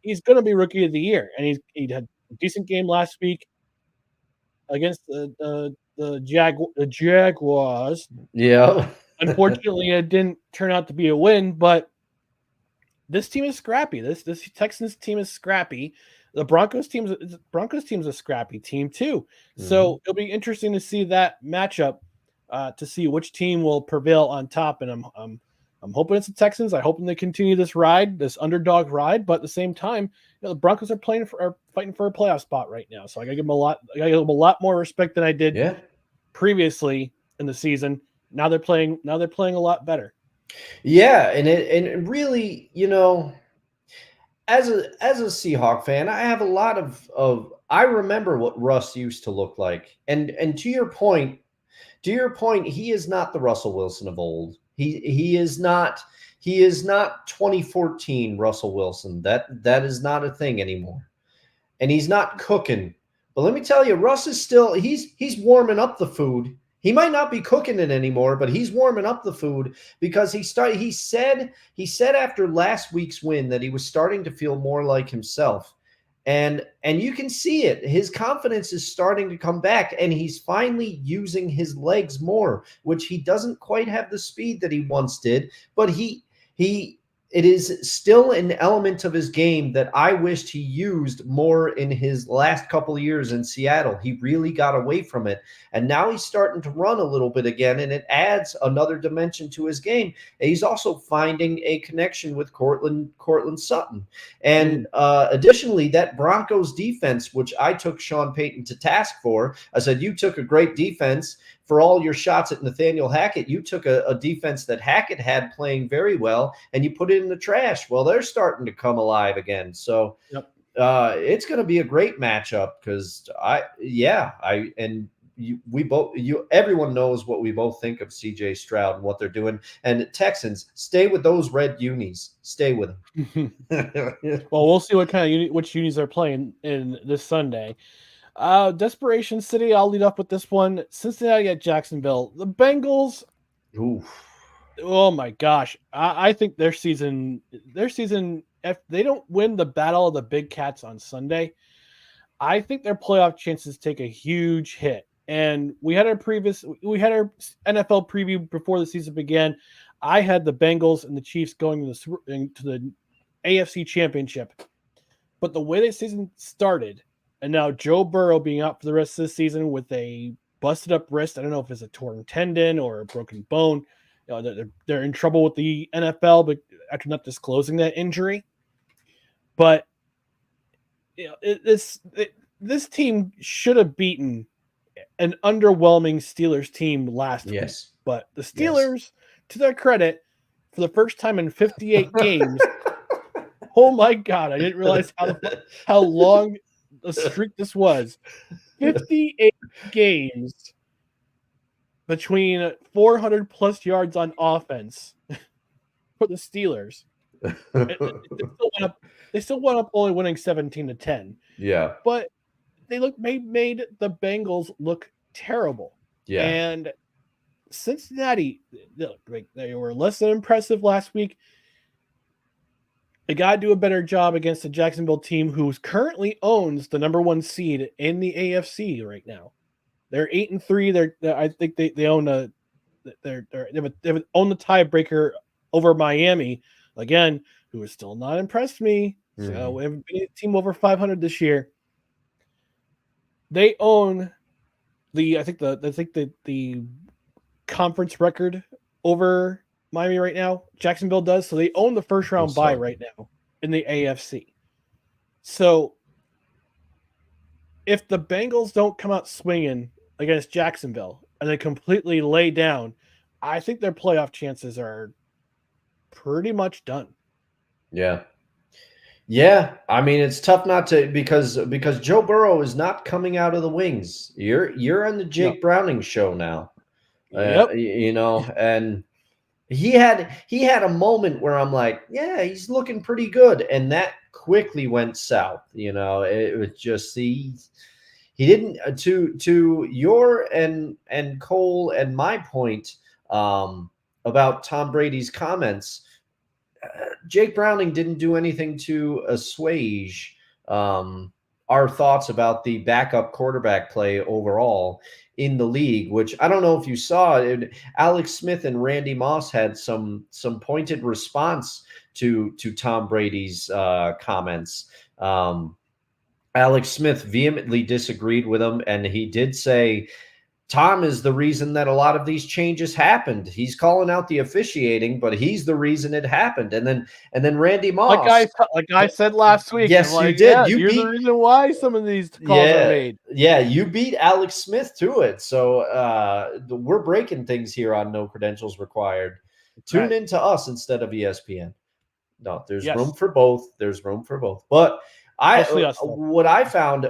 He's going to be rookie of the year, and he had a decent game last week against the Jaguars. Yeah. Unfortunately, it didn't turn out to be a win, but this team is scrappy. This Texans team is scrappy. The Broncos team's a scrappy team too. So it'll be interesting to see that matchup, to see which team will prevail on top. And I'm hoping it's the Texans. I hope they continue this underdog ride. But at the same time, the Broncos are fighting for a playoff spot right now. So I gotta give them a lot more respect than I did previously in the season. Now they're playing a lot better. Yeah, and it really, as a Seahawk fan, I have a lot of I remember what Russ used to look like. And to your point, he is not the Russell Wilson of old. He is not 2014 Russell Wilson. That is not a thing anymore. And he's not cooking. But let me tell you, Russ is still he's warming up the food. He might not be cooking it anymore, but he's warming up the food because he said after last week's win that he was starting to feel more like himself. And you can see it. His confidence is starting to come back, and he's finally using his legs more, which he doesn't quite have the speed that he once did, but it is still an element of his game that I wished he used more in his last couple of years in Seattle. He really got away from it. And now he's starting to run a little bit again, and it adds another dimension to his game. And he's also finding a connection with Cortland Sutton. And additionally, that Broncos defense, which I took Sean Payton to task for, I said, you took a great defense. For all your shots at Nathaniel Hackett, you took a defense that Hackett had playing very well, and you put it in the trash. Well, they're starting to come alive again. So it's going to be a great matchup because everyone knows what we both think of CJ Stroud and what they're doing. And Texans, stay with those red unis. Stay with them. Well, we'll see which unis they're playing in this Sunday. Desperation City, I'll lead off with this one. Cincinnati at Jacksonville. The Bengals. Oof. Oh my gosh. I think their season, if they don't win the Battle of the Big Cats on Sunday, I think their playoff chances take a huge hit. And we had our NFL preview before the season began. I had the Bengals and the Chiefs going to the AFC Championship. But the way the season started, and now Joe Burrow being out for the rest of the season with a busted up wrist. I don't know if it's a torn tendon or a broken bone. They're in trouble with the NFL, but after not disclosing that injury. But this team should have beaten an underwhelming Steelers team last week. But the Steelers, to their credit, for the first time in 58 games, oh my God, I didn't realize how long the streak this was. 58 games between 400 plus yards on offense for the Steelers. They still went up only winning 17-10. Yeah. But they made the Bengals look terrible. Yeah. And Cincinnati, they were less than impressive last week. They got to do a better job against the Jacksonville team, who currently owns the number 1 seed in the AFC right now. They're 8-3. I think they own own the tiebreaker over Miami again, who has still not impressed me. So we haven't been a team over 500 this year. They own the conference record over Miami right now. Jacksonville does. So they own the first round bye So. right now in the AFC. So if the Bengals don't come out swinging against Jacksonville and they completely lay down, I think their playoff chances are pretty much done. Yeah. Yeah, I mean it's tough not to because Joe Burrow is not coming out of the wings. You're on the Jake Browning show now. Yep. You know, and he had a moment where I'm like, yeah, he's looking pretty good, and that quickly went south. You know, it was just he didn't to your and Cole and my point about Tom Brady's comments. Jake Browning didn't do anything to assuage our thoughts about the backup quarterback play overall in the league, which I don't know if you saw. Alex Smith and Randy Moss had some pointed response to Tom Brady's comments. Alex Smith vehemently disagreed with him, and he did say Tom is the reason that a lot of these changes happened. He's calling out the officiating, but he's the reason it happened. And then Randy Moss, like I said last week. yes, like, you did. Yeah, You you're beat, the reason why some of these calls are made. Yeah, you beat Alex Smith to it. So we're breaking things here on No Credentials Required. Tune into us instead of ESPN. No, there's room for both. There's room for both. But what I found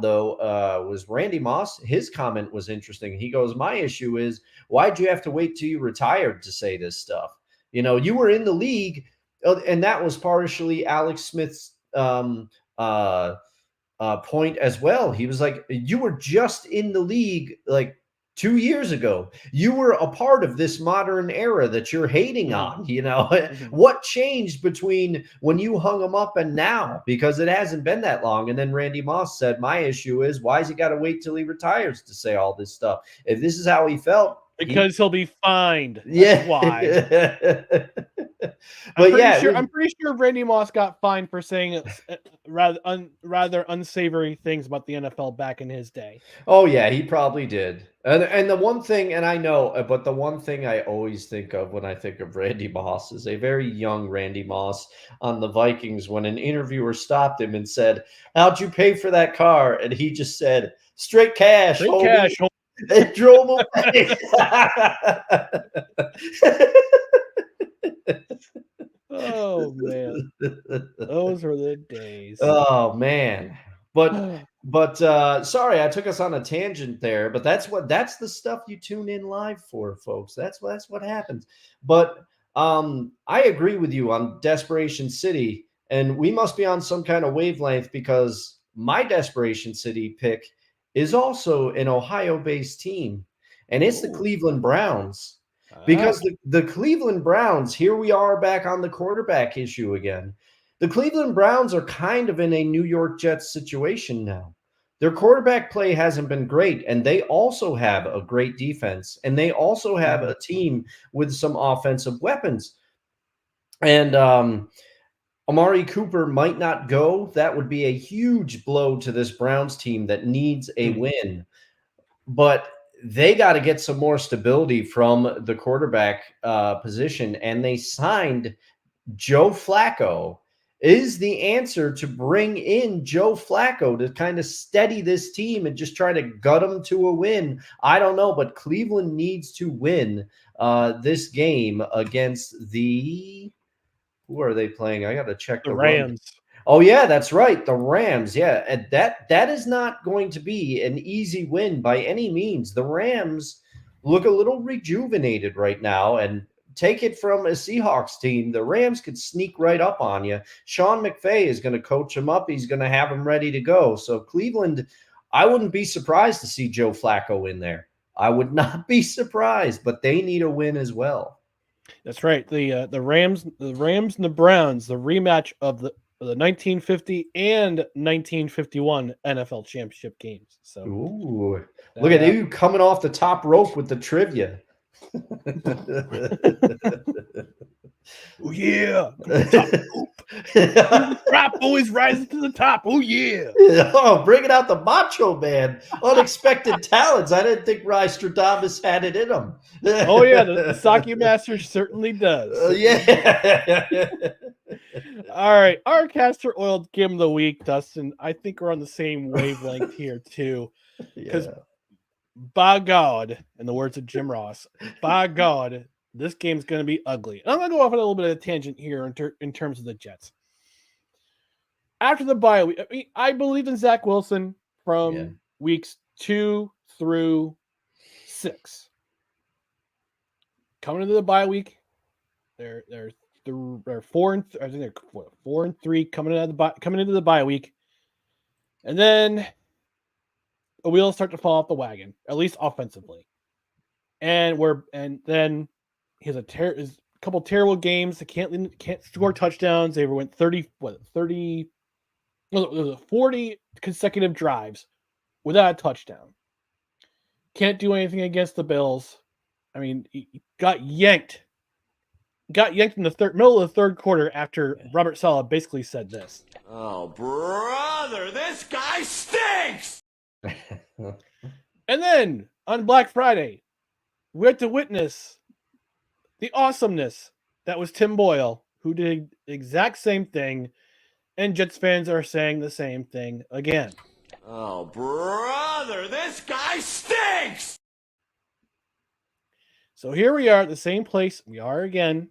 though was Randy Moss. His comment was interesting. He goes, "My issue is why'd you have to wait till you retired to say this stuff? You know, you were in the league, and that was partially Alex Smith's point as well. He was like, you were just in the league like 2 years ago. You were a part of this modern era that you're hating on. You know, what changed between when you hung him up and now? Because it hasn't been that long." And then Randy Moss said, "My issue is why's he got to wait till he retires to say all this stuff? If this is how he felt, because he'll be fined." That's why. I'm pretty sure Randy Moss got fined for saying rather unsavory things about the NFL back in his day. Oh yeah, he probably did. And the one thing, and I know, but the one thing I always think of when I think of Randy Moss is a very young Randy Moss on the Vikings when an interviewer stopped him and said, "How'd you pay for that car?" And he just said, "Straight cash, homie." It drove away. Oh man, those were the days. Oh man, but sorry, I took us on a tangent there. But that's the stuff you tune in live for, folks. That's what happens. But I agree with you on Desperation City, and we must be on some kind of wavelength because my Desperation City pick is also an Ohio-based team, and it's the Cleveland Browns. Because the Cleveland Browns, here we are back on the quarterback issue again. The Cleveland Browns are kind of in a New York Jets situation now. Their quarterback play hasn't been great, and they also have a great defense, and they also have a team with some offensive weapons. And Amari Cooper might not go. That would be a huge blow to this Browns team that needs a win. But they got to get some more stability from the quarterback position, and they signed Joe Flacco. Is the answer to bring in Joe Flacco to kind of steady this team and just try to gut them to a win? I don't know, but Cleveland needs to win this game against the – who are they playing? I got to check the Rams. Run. Oh yeah, that's right. The Rams. Yeah. And that is not going to be an easy win by any means. The Rams look a little rejuvenated right now, and take it from a Seahawks team. The Rams could sneak right up on you. Sean McVay is going to coach them up. He's going to have them ready to go. So Cleveland, I wouldn't be surprised to see Joe Flacco in there. I would not be surprised, but they need a win as well. That's right. The Rams and the Browns, the rematch of the 1950 and 1951 NFL championship games. So, ooh, look at you coming off the top rope with the trivia. Oh yeah. Top rope. Drop always rises to the top. Oh yeah. Oh, bringing out the Macho Man. Unexpected talents. I didn't think Rystradamus had it in him. Oh yeah, the Saki Master certainly does. Yeah. All right, our castor oil game of the week, Dustin. I think we're on the same wavelength here too. Because by God, in the words of Jim Ross, by God, this game's going to be ugly. And I'm going to go off on a little bit of a tangent here in terms of the Jets. After the bye week, I believe in Zach Wilson from weeks 2 through 6. Coming into the bye week, they're 4 and I think they're 4-3 coming into the bye week, and then the wheels start to fall off the wagon, at least offensively. And then he has a couple terrible games. They can't score touchdowns. They went 40 consecutive drives without a touchdown. Can't do anything against the Bills. I mean, he got yanked in the middle of the third quarter after Robert Saleh basically said this. Oh, brother, this guy stinks! And then on Black Friday, we had to witness the awesomeness that was Tim Boyle, who did the exact same thing, and Jets fans are saying the same thing again. Oh, brother, this guy stinks! So here we are at the same place we are again.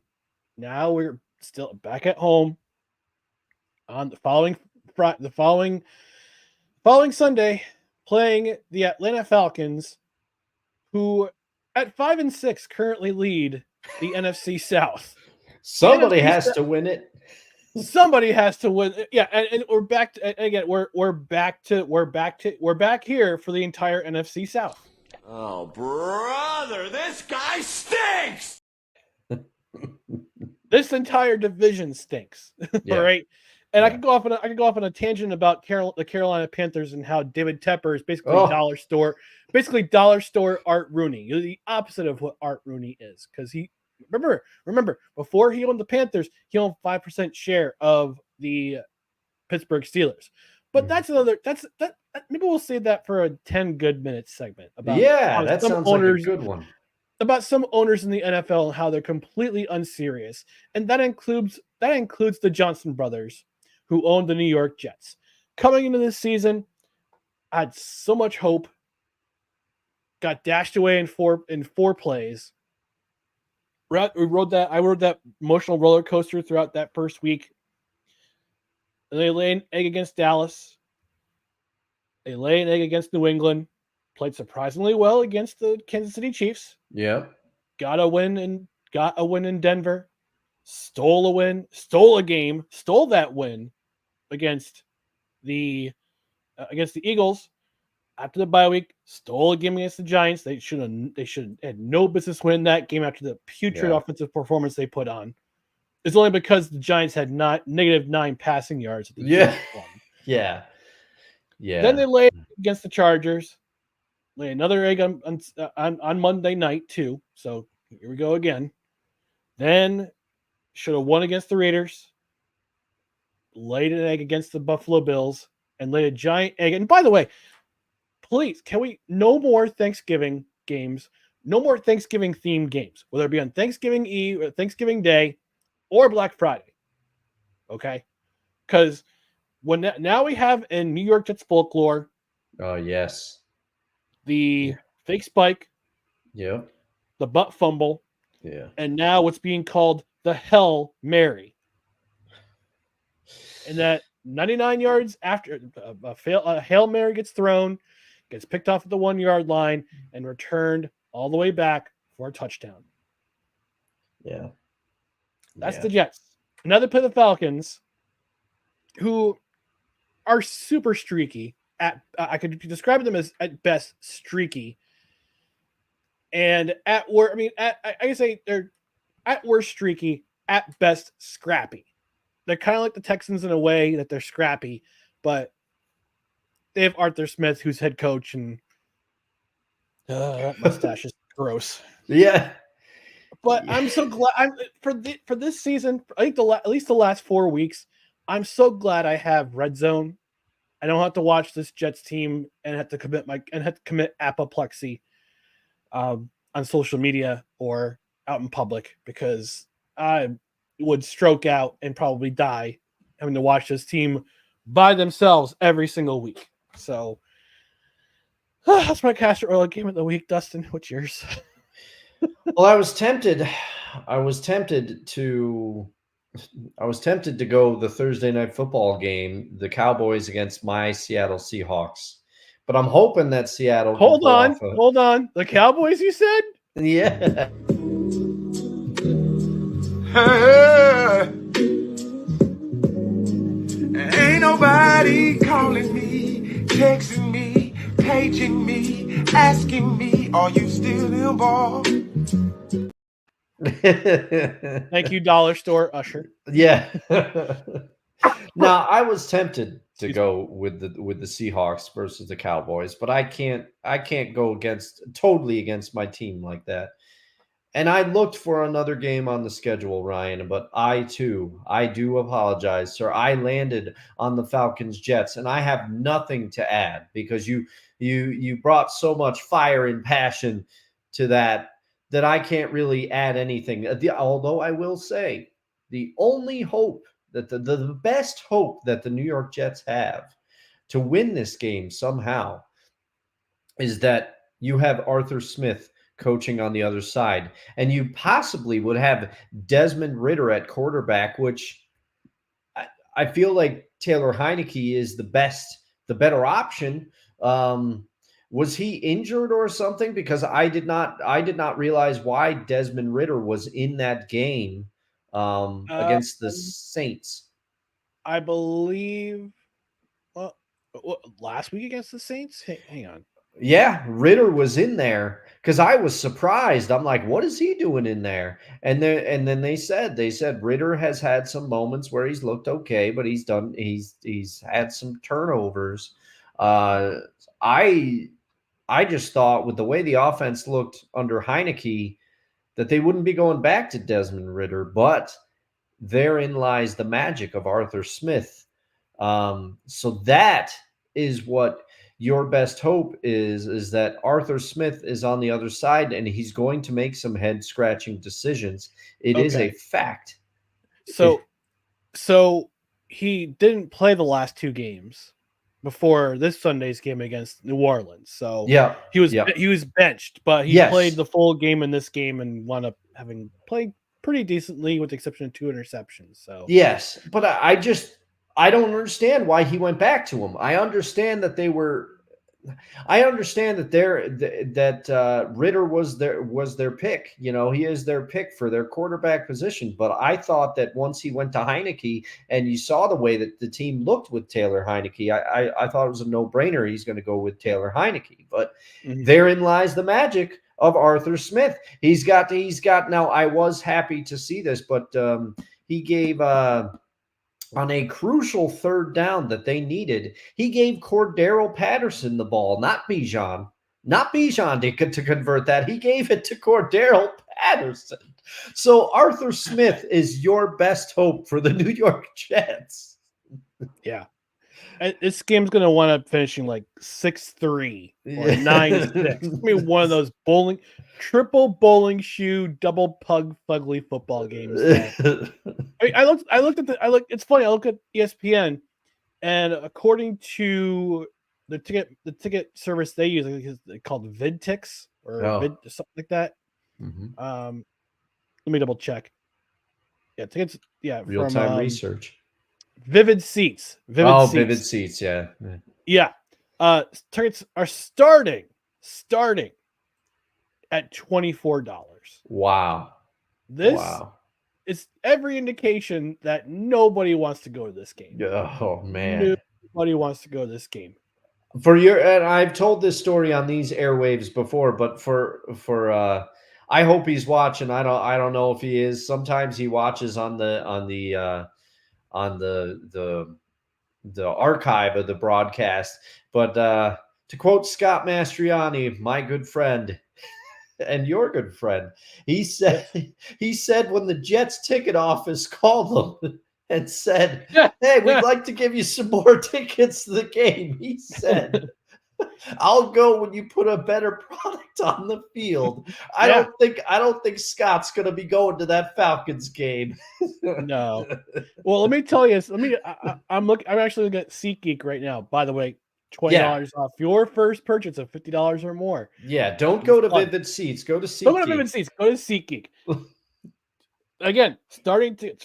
Now we're still back at home on the following Sunday, playing the Atlanta Falcons, who at 5-6 currently lead the NFC South. Somebody has to win it. Somebody has to win. Yeah, and we're back to, again. We're back here for the entire NFC South. Oh, brother, this guy stinks! This entire division stinks. Yeah. All right. And I could go off on a tangent about the Carolina Panthers and how David Tepper is basically dollar store Art Rooney. You're the opposite of what Art Rooney is, because he remember before he owned the Panthers, he owned 5% share of the Pittsburgh Steelers. But that's maybe we'll save that for a 10 good minutes segment about that sounds like a good one. About some owners in the NFL and how they're completely unserious. And that includes the Johnson brothers, who owned the New York Jets. Coming into this season, I had so much hope. Got dashed away in four plays. I rode that emotional roller coaster throughout that first week. And they lay an egg against Dallas. They lay an egg against New England. Played surprisingly well against the Kansas City Chiefs. Yeah. Got a win in Denver. Stole a game, stole that win against the Eagles after the bye week. Stole a game against the Giants. They should had no business winning that game after the putrid offensive performance they put on. It's only because the Giants had -9 passing yards at the Yeah. Then they lay against the Chargers. Lay another egg on Monday night too. So here we go again. Then should have won against the Raiders. Laid an egg against the Buffalo Bills and laid a giant egg. And by the way, please, can we no more Thanksgiving games? No more Thanksgiving themed games, whether it be on Thanksgiving Eve or Thanksgiving Day or Black Friday. Okay, because now we have in New York Jets folklore. Oh yes. The fake spike. Yeah. The butt fumble. Yeah. And now what's being called the Hail Mary. And that 99 yards after a Hail Mary gets thrown, gets picked off at the 1 yard line, and returned all the way back for a touchdown. Yeah. That's the Jets. Now they play the Falcons, who are super streaky. I could describe them as at best streaky, and at worst, I can say they're at worst streaky, at best scrappy. They're kind of like the Texans in a way that they're scrappy, but they have Arthur Smith, who's head coach, and that mustache is gross. Yeah. But I'm so glad for this season. I think at least the last 4 weeks, I'm so glad I have Red Zone. I don't have to watch this Jets team and have to commit apoplexy on social media or out in public, because I would stroke out and probably die having to watch this team by themselves every single week. So that's my castor oil game of the week. Dustin, what's yours? Well, I was tempted to go the Thursday night football game, the Cowboys against my Seattle Seahawks. But I'm hoping that Seattle Hold on. The Cowboys, you said? Yeah. Ain't nobody calling me, texting me, paging me, asking me, are you still involved? Thank you, Dollar Store Usher. Yeah. Now, I was tempted to go with the Seahawks versus the Cowboys, but I can't go totally against my team like that. And I looked for another game on the schedule, Ryan, but I do apologize, sir. I landed on the Falcons Jets, and I have nothing to add because you brought so much fire and passion to that I can't really add anything. Although I will say the only hope that the best hope that the New York Jets have to win this game somehow is that you have Arthur Smith coaching on the other side, and you possibly would have Desmond Ridder at quarterback, which I feel like Taylor Heineke is the better option. Was he injured or something? Because I did not realize why Desmond Ridder was in that game against the Saints. I believe last week against the Saints. Hang on. Yeah, Ridder was in there because I was surprised. I'm like, what is he doing in there? And then they said Ridder has had some moments where he's looked okay, but he's had some turnovers. I just thought with the way the offense looked under Heineke that they wouldn't be going back to Desmond Ridder, but therein lies the magic of Arthur Smith. So that is what your best hope is that Arthur Smith is on the other side and he's going to make some head scratching decisions. It is a fact. So he didn't play the last 2 games before this Sunday's game against New Orleans. So yeah, he was benched, but he played the full game in this game and wound up having played pretty decently with the exception of 2 interceptions. So yes, but I don't understand why he went back to him. I understand that Ridder was their pick. You know, he is their pick for their quarterback position. But I thought that once he went to Heineke and you saw the way that the team looked with Taylor Heineke, I thought it was a no-brainer. He's going to go with Taylor Heineke. But therein lies the magic of Arthur Smith. He's got now. I was happy to see this, but he gave on a crucial 3rd down that they needed, he gave Cordarrelle Patterson the ball, not Bijan to convert that. He gave it to Cordarrelle Patterson. So Arthur Smith is your best hope for the New York Jets. Yeah. This game's going to wind up finishing like 6-3 or 9-6. I mean, one of those triple bowling shoe, double pug fugly football games. It's funny. I look at ESPN, and according to the ticket service they use, I think it's called VidTix or something like that. Let me double check. Yeah, tickets. Yeah, real-time research. Vivid Seats. Vivid Seats. Yeah. Tickets are starting at $24. Wow. This is every indication that nobody wants to go to this game. Oh man. Nobody wants to go to this game. And I've told this story on these airwaves before, but for I hope he's watching. I don't know if he is. Sometimes he watches on the archive of the broadcast. But to quote Scott Mastriani, my good friend, and your good friend. He said when the Jets ticket office called him and said, "Hey, we'd like to give you some more tickets to the game." He said, "I'll go when you put a better product on the field." I don't think Scott's going to be going to that Falcons game. No. Well, let me tell you. I'm actually looking at SeatGeek right now. By the way, $20 off your first purchase of $50 or more. Yeah, don't go to Vivid Seats. Go to SeatGeek. Don't go to Vivid Seats. Go to SeatGeek. Again,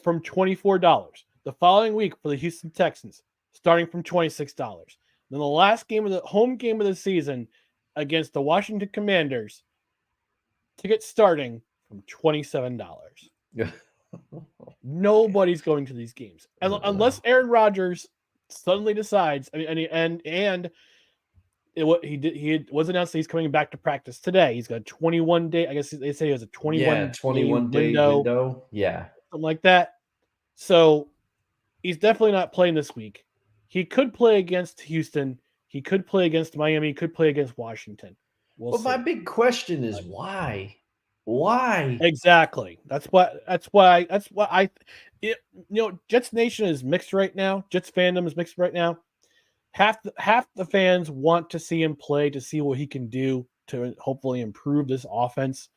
from $24. The following week for the Houston Texans, starting from $26. Then the last game of the home game of the season against the Washington Commanders, tickets starting from $27. Nobody's going to these games unless Aaron Rodgers suddenly decides. He was announced that he's coming back to practice today. He's got a 21 day. I guess they say it was a 21 day window. Yeah, something like that. So he's definitely not playing this week. He could play against Houston. He could play against Miami. He could play against Washington. But my big question is why? Why? Exactly. That's why Jets Nation is mixed right now. Jets fandom is mixed right now. Half the fans want to see him play to see what he can do to hopefully improve this offense.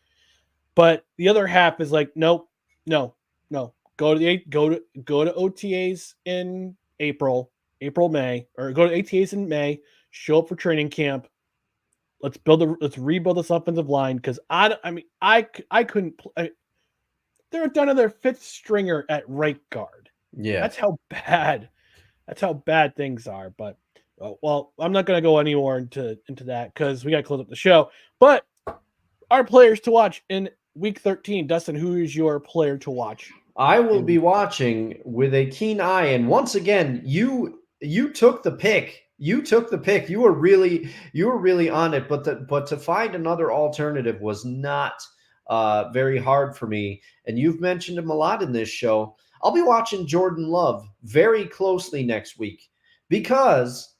But the other half is like, no. Go to OTAs in April, May, or go to ATAs in May, show up for training camp. Let's rebuild this offensive line because I couldn't play. They're down to their fifth stringer at right guard. Yeah, that's how bad things are. But well, I'm not going to go any more into that because we got to close up the show. But our players to watch in Week 13, Dustin, who is your player to watch? I will be watching with a keen eye, and once again, you took the pick. You took the pick. You were really on it, but to find another alternative was not very hard for me. And you've mentioned him a lot in this show. I'll be watching Jordan Love very closely next week because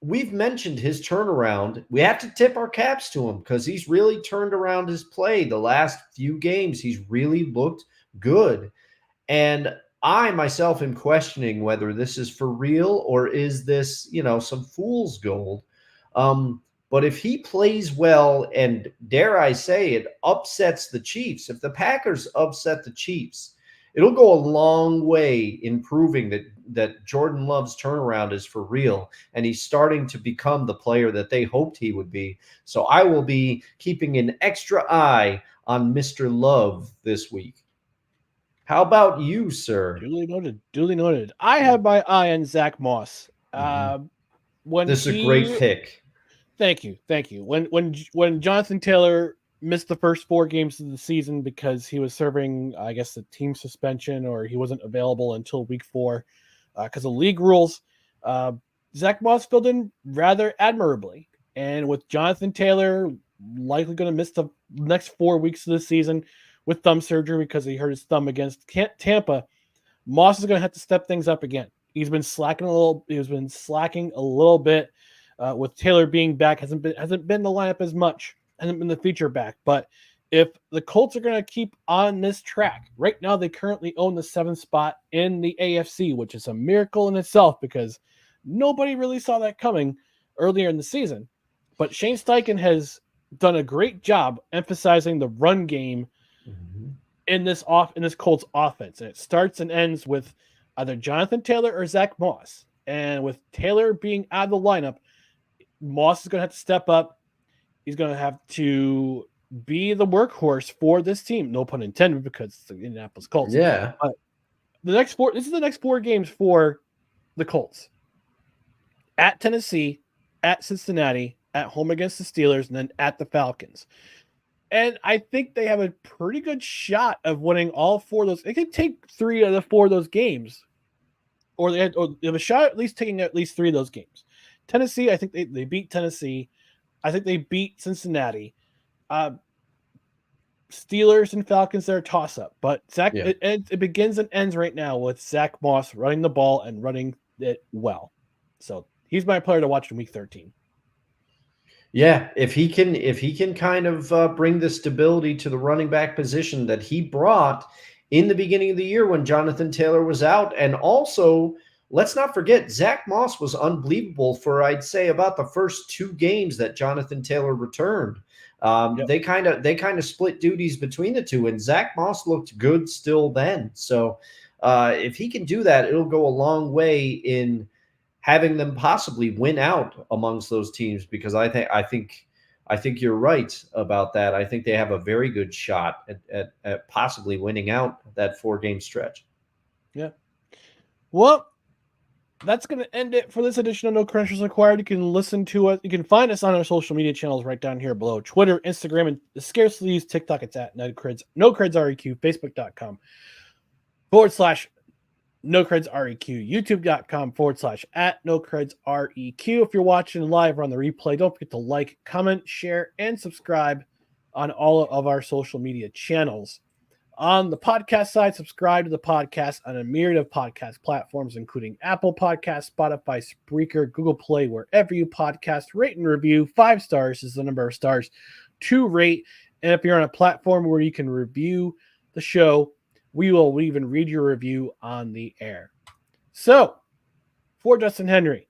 we've mentioned his turnaround. We have to tip our caps to him because he's really turned around his play the last few games. He's really looked good. And I myself am questioning whether this is for real or is this, some fool's gold. But if he plays well and dare I say it upsets the Chiefs, if the Packers upset the Chiefs, it'll go a long way in proving that Jordan Love's turnaround is for real and he's starting to become the player that they hoped he would be. So I will be keeping an extra eye on Mr. Love this week. How about you, sir? Duly noted. I have my eye on Zach Moss. This is a great pick. Thank you. When Jonathan Taylor missed the first 4 games of the season because he was serving, I guess, the team suspension or he wasn't available until week 4 because of league rules, Zach Moss filled in rather admirably. And with Jonathan Taylor likely going to miss the next 4 weeks of the season with thumb surgery because he hurt his thumb against Tampa, Moss is going to have to step things up again. He's been slacking a little bit with Taylor being back. Hasn't been in the lineup as much. Hasn't been the feature back. But if the Colts are going to keep on this track, right now they currently own the 7th spot in the AFC, which is a miracle in itself because nobody really saw that coming earlier in the season. But Shane Steichen has done a great job emphasizing the run game in this Colts offense. And it starts and ends with either Jonathan Taylor or Zach Moss. And with Taylor being out of the lineup, Moss is going to have to step up. He's going to have to be the workhorse for this team. No pun intended, because it's the Indianapolis Colts. Yeah. But this is the next 4 games for the Colts. At Tennessee, at Cincinnati, at home against the Steelers, and then at the Falcons. And I think they have a pretty good shot of winning all 4 of those. They can take 3 of the 4 of those games. Or they have a shot at least taking at least 3 of those games. Tennessee, I think they beat Tennessee. I think they beat Cincinnati. Steelers and Falcons, they're a toss-up. But it begins and ends right now with Zach Moss running the ball and running it well. So he's my player to watch in Week 13. Yeah, if he can kind of bring the stability to the running back position that he brought in the beginning of the year when Jonathan Taylor was out, and also let's not forget Zach Moss was unbelievable for I'd say about the first 2 games that Jonathan Taylor returned. Yep. They kind of split duties between the two, and Zach Moss looked good still then. So if he can do that, it'll go a long way in having them possibly win out amongst those teams, because I think you're right about that. I think they have a very good shot at possibly winning out that 4-game stretch. Yeah. Well, that's going to end it for this edition of No Credentials Required. You can listen to us. You can find us on our social media channels right down here below: Twitter, Instagram, and scarcely used TikTok. It's at NoCreds REQ, Facebook.com /NoCreds REQ, YouTube.com / NoCreds REQ. If you're watching live or on the replay, don't forget to like, comment, share, and subscribe on all of our social media channels. On the podcast side, subscribe to the podcast on a myriad of podcast platforms, including Apple Podcasts, Spotify, Spreaker, Google Play, wherever you podcast. Rate and review. 5 stars is the number of stars to rate. And if you're on a platform where you can review the show, we will even read your review on the air. So, for Dustin Henry,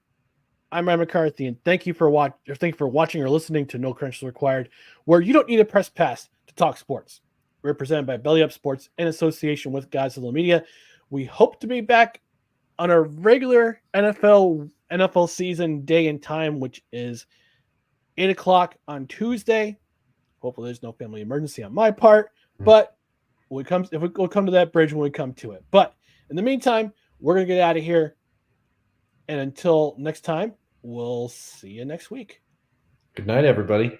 I'm Ryan McCarthy, and thank you for watching or listening to No Credentials Required, where you don't need a press pass to talk sports. We're presented by Belly Up Sports in association with Gozilla Media. We hope to be back on a regular NFL season day and time, which is 8 o'clock on Tuesday. Hopefully there's no family emergency on my part, but we'll come to that bridge when we come to it. But in the meantime, we're going to get out of here. And until next time, we'll see you next week. Good night, everybody.